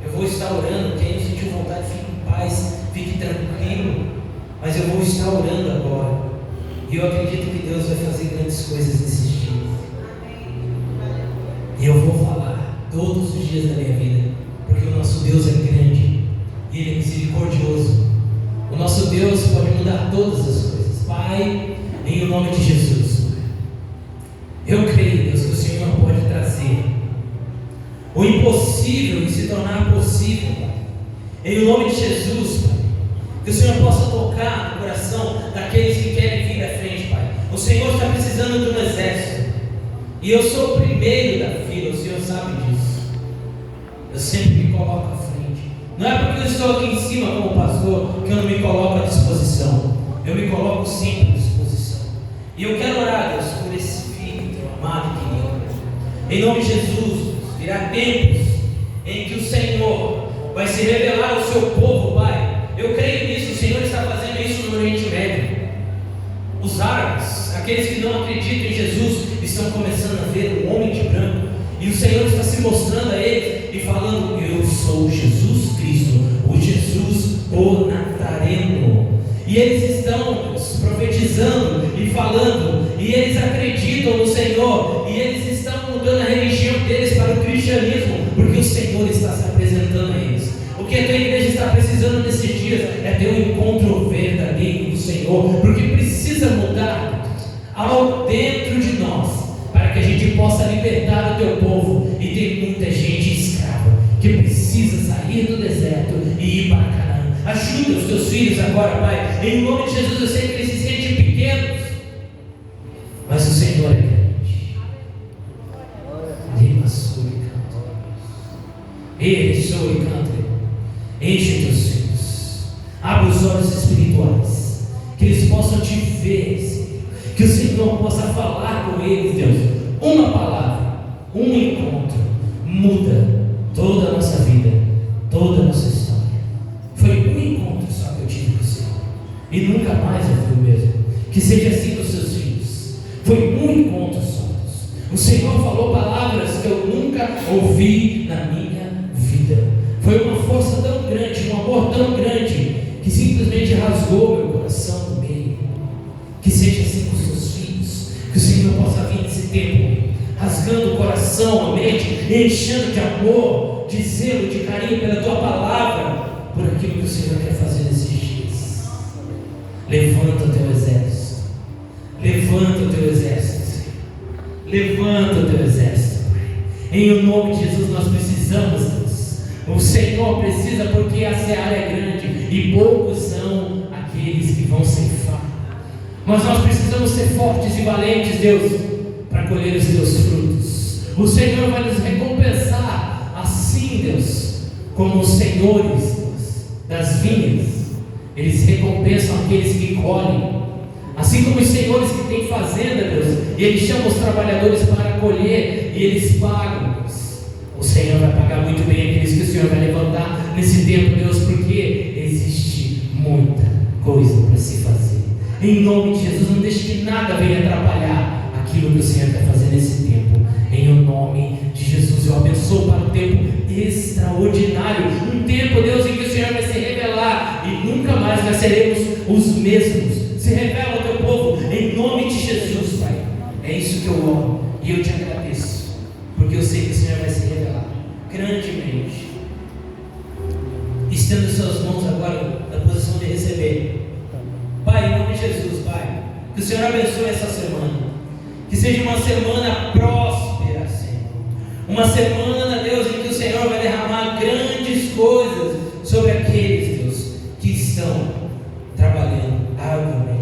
Eu vou estar orando. Quem não sentir vontade, fique em paz, fique tranquilo. Mas eu vou estar orando agora. E eu acredito que Deus vai fazer grandes coisas nesses dias. E eu vou falar todos os dias da minha vida, porque o nosso Deus é grande e Ele é misericordioso. O nosso Deus pode mudar todas as coisas. Pai, em o nome de Jesus, eu creio, Deus, que o Senhor pode trazer o impossível e se tornar possível, Pai. Em o nome de Jesus, Pai, que o Senhor possa tocar no coração daqueles que querem vir à frente, Pai. O Senhor está precisando de um exército, e eu sou o primeiro da fila, o Senhor sabe disso. Eu sempre me coloco à frente. Não é porque eu estou aqui em cima como pastor que eu não me coloco à disposição. Eu me coloco sempre à disposição. E eu quero orar, Deus, por esse filho teu amado e querido. Em nome de Jesus, virá tempos em que o Senhor vai se revelar ao seu povo, Pai. Eu creio nisso, o Senhor está fazendo isso no Oriente Médio. Os árabes, aqueles que não acreditam em Jesus, estão começando a ver o homem de branco. E o Senhor está se mostrando a eles e falando: eu sou Jesus Cristo, o Jesus, o Nazareno. E eles estão profetizando e falando, e eles acreditam no Senhor, e eles estão mudando a religião deles para o cristianismo, porque o Senhor está se apresentando a eles. O que a tua igreja está precisando nesses dias é ter um encontro verdadeiro do Senhor, porque precisa do teu povo, e tem muita gente escrava que precisa sair do deserto e ir para Canaã. Ajuda os teus filhos agora, Pai, em nome de Jesus. Eu sei que eles se sentem pequenos, mas o Senhor é grande. Ele sou e canta. Enche teus filhos, abre os olhos espirituais, que eles possam te ver, Senhor. Que o Senhor possa falar com eles, Deus. Uma palavra, um encontro muda toda a nossa vida, toda a nossa história. Foi um encontro só que eu tive com o Senhor, e nunca mais eu fui o mesmo. Que seja assim com os seus filhos. Foi um encontro só. O Senhor falou palavras que eu nunca ouvi na minha vida. Foi uma força tão grande, um amor tão grande, que simplesmente rasgou meu coração no meio. Que seja assim com os seus filhos. Que o Senhor possa vir nesse tempo, rasgando o coração, a mente, enchendo de amor, de zelo, de carinho pela tua palavra, por aquilo que o Senhor quer fazer nesses dias. Levanta o teu exército. Levanta o teu exército. Levanta o teu exército, Pai. Em nome de Jesus nós precisamos, Deus. O Senhor precisa, porque a seara é grande e poucos são aqueles que vão ceifar. Mas nós precisamos ser fortes e valentes, Deus, para colher os teus frutos. O Senhor vai nos recompensar assim, Deus, como os senhores das vinhas. Eles recompensam aqueles que colhem. Assim como os senhores que têm fazenda, Deus, e eles chamam os trabalhadores para colher e eles pagam, Deus. O Senhor vai pagar muito bem aqueles que o Senhor vai levantar nesse tempo, Deus, porque existe muita coisa para se fazer. Em nome de Jesus, não deixe que nada venha atrapalhar aquilo que o Senhor quer fazer nesse tempo. Em nome de Jesus, eu abençoo para um tempo extraordinário, um tempo, Deus, em que o Senhor vai se revelar e nunca mais nós seremos os mesmos. Se revela ao teu povo, em nome de Jesus, Pai. É isso que eu oro e eu te agradeço, porque eu sei que o Senhor vai se revelar grandemente. Estenda suas mãos agora na posição de receber. Pai, em nome de Jesus, Pai, que o Senhor abençoe essa semana, que seja uma semana próspera, Senhor. Uma semana, Deus, em que o Senhor vai derramar grandes coisas sobre aqueles, Deus, que estão trabalhando arduamente.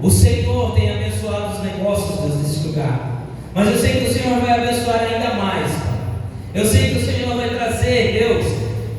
O Senhor tem abençoado os negócios, Deus, nesse lugar, mas eu sei que o Senhor vai abençoar ainda mais, Pai. Eu sei que o Senhor vai trazer, Deus,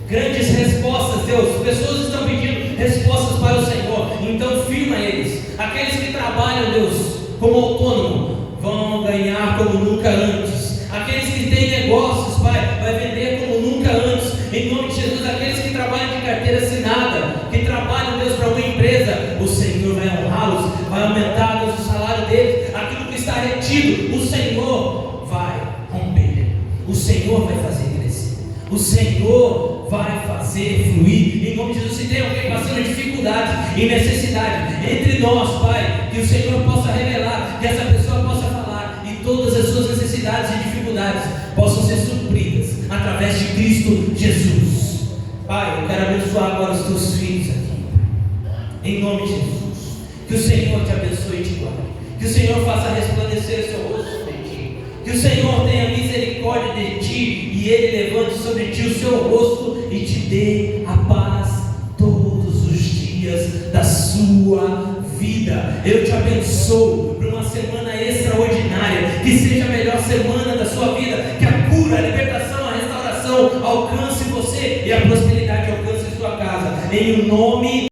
grandes respostas, Deus. Pessoas estão pedindo respostas para o Senhor, então firma eles. Aqueles que trabalham, Deus, como autônomo, vão ganhar como nunca antes. Aqueles que têm negócios, Pai, vai vender como nunca antes. Em nome de Jesus, aqueles que trabalham de carteira assinada, que trabalham, Deus, para uma empresa, o Senhor vai honrá-los, vai aumentar, Deus, o salário deles. Aquilo que está retido, o Senhor vai romper. O Senhor vai fazer crescer. O Senhor vai fazer fluir. Em nome de Jesus, se tem alguém passando dificuldade e necessidade entre nós, Pai, que o Senhor possa revelar, que essa pessoa possa falar, e todas as suas necessidades e dificuldades possam ser supridas através de Cristo Jesus. Pai, eu quero abençoar agora os teus filhos aqui, em nome de Jesus. Que o Senhor te abençoe e te guarde. Que o Senhor faça resplandecer o seu rosto sobre ti. Que o Senhor tenha misericórdia de ti e Ele levante sobre ti o seu rosto e te dê a paz todos os dias da sua vida. Eu te abençoo por uma semana extraordinária, que seja a melhor semana da sua vida, que a cura, a libertação, a restauração alcance você e a prosperidade alcance sua casa, em nome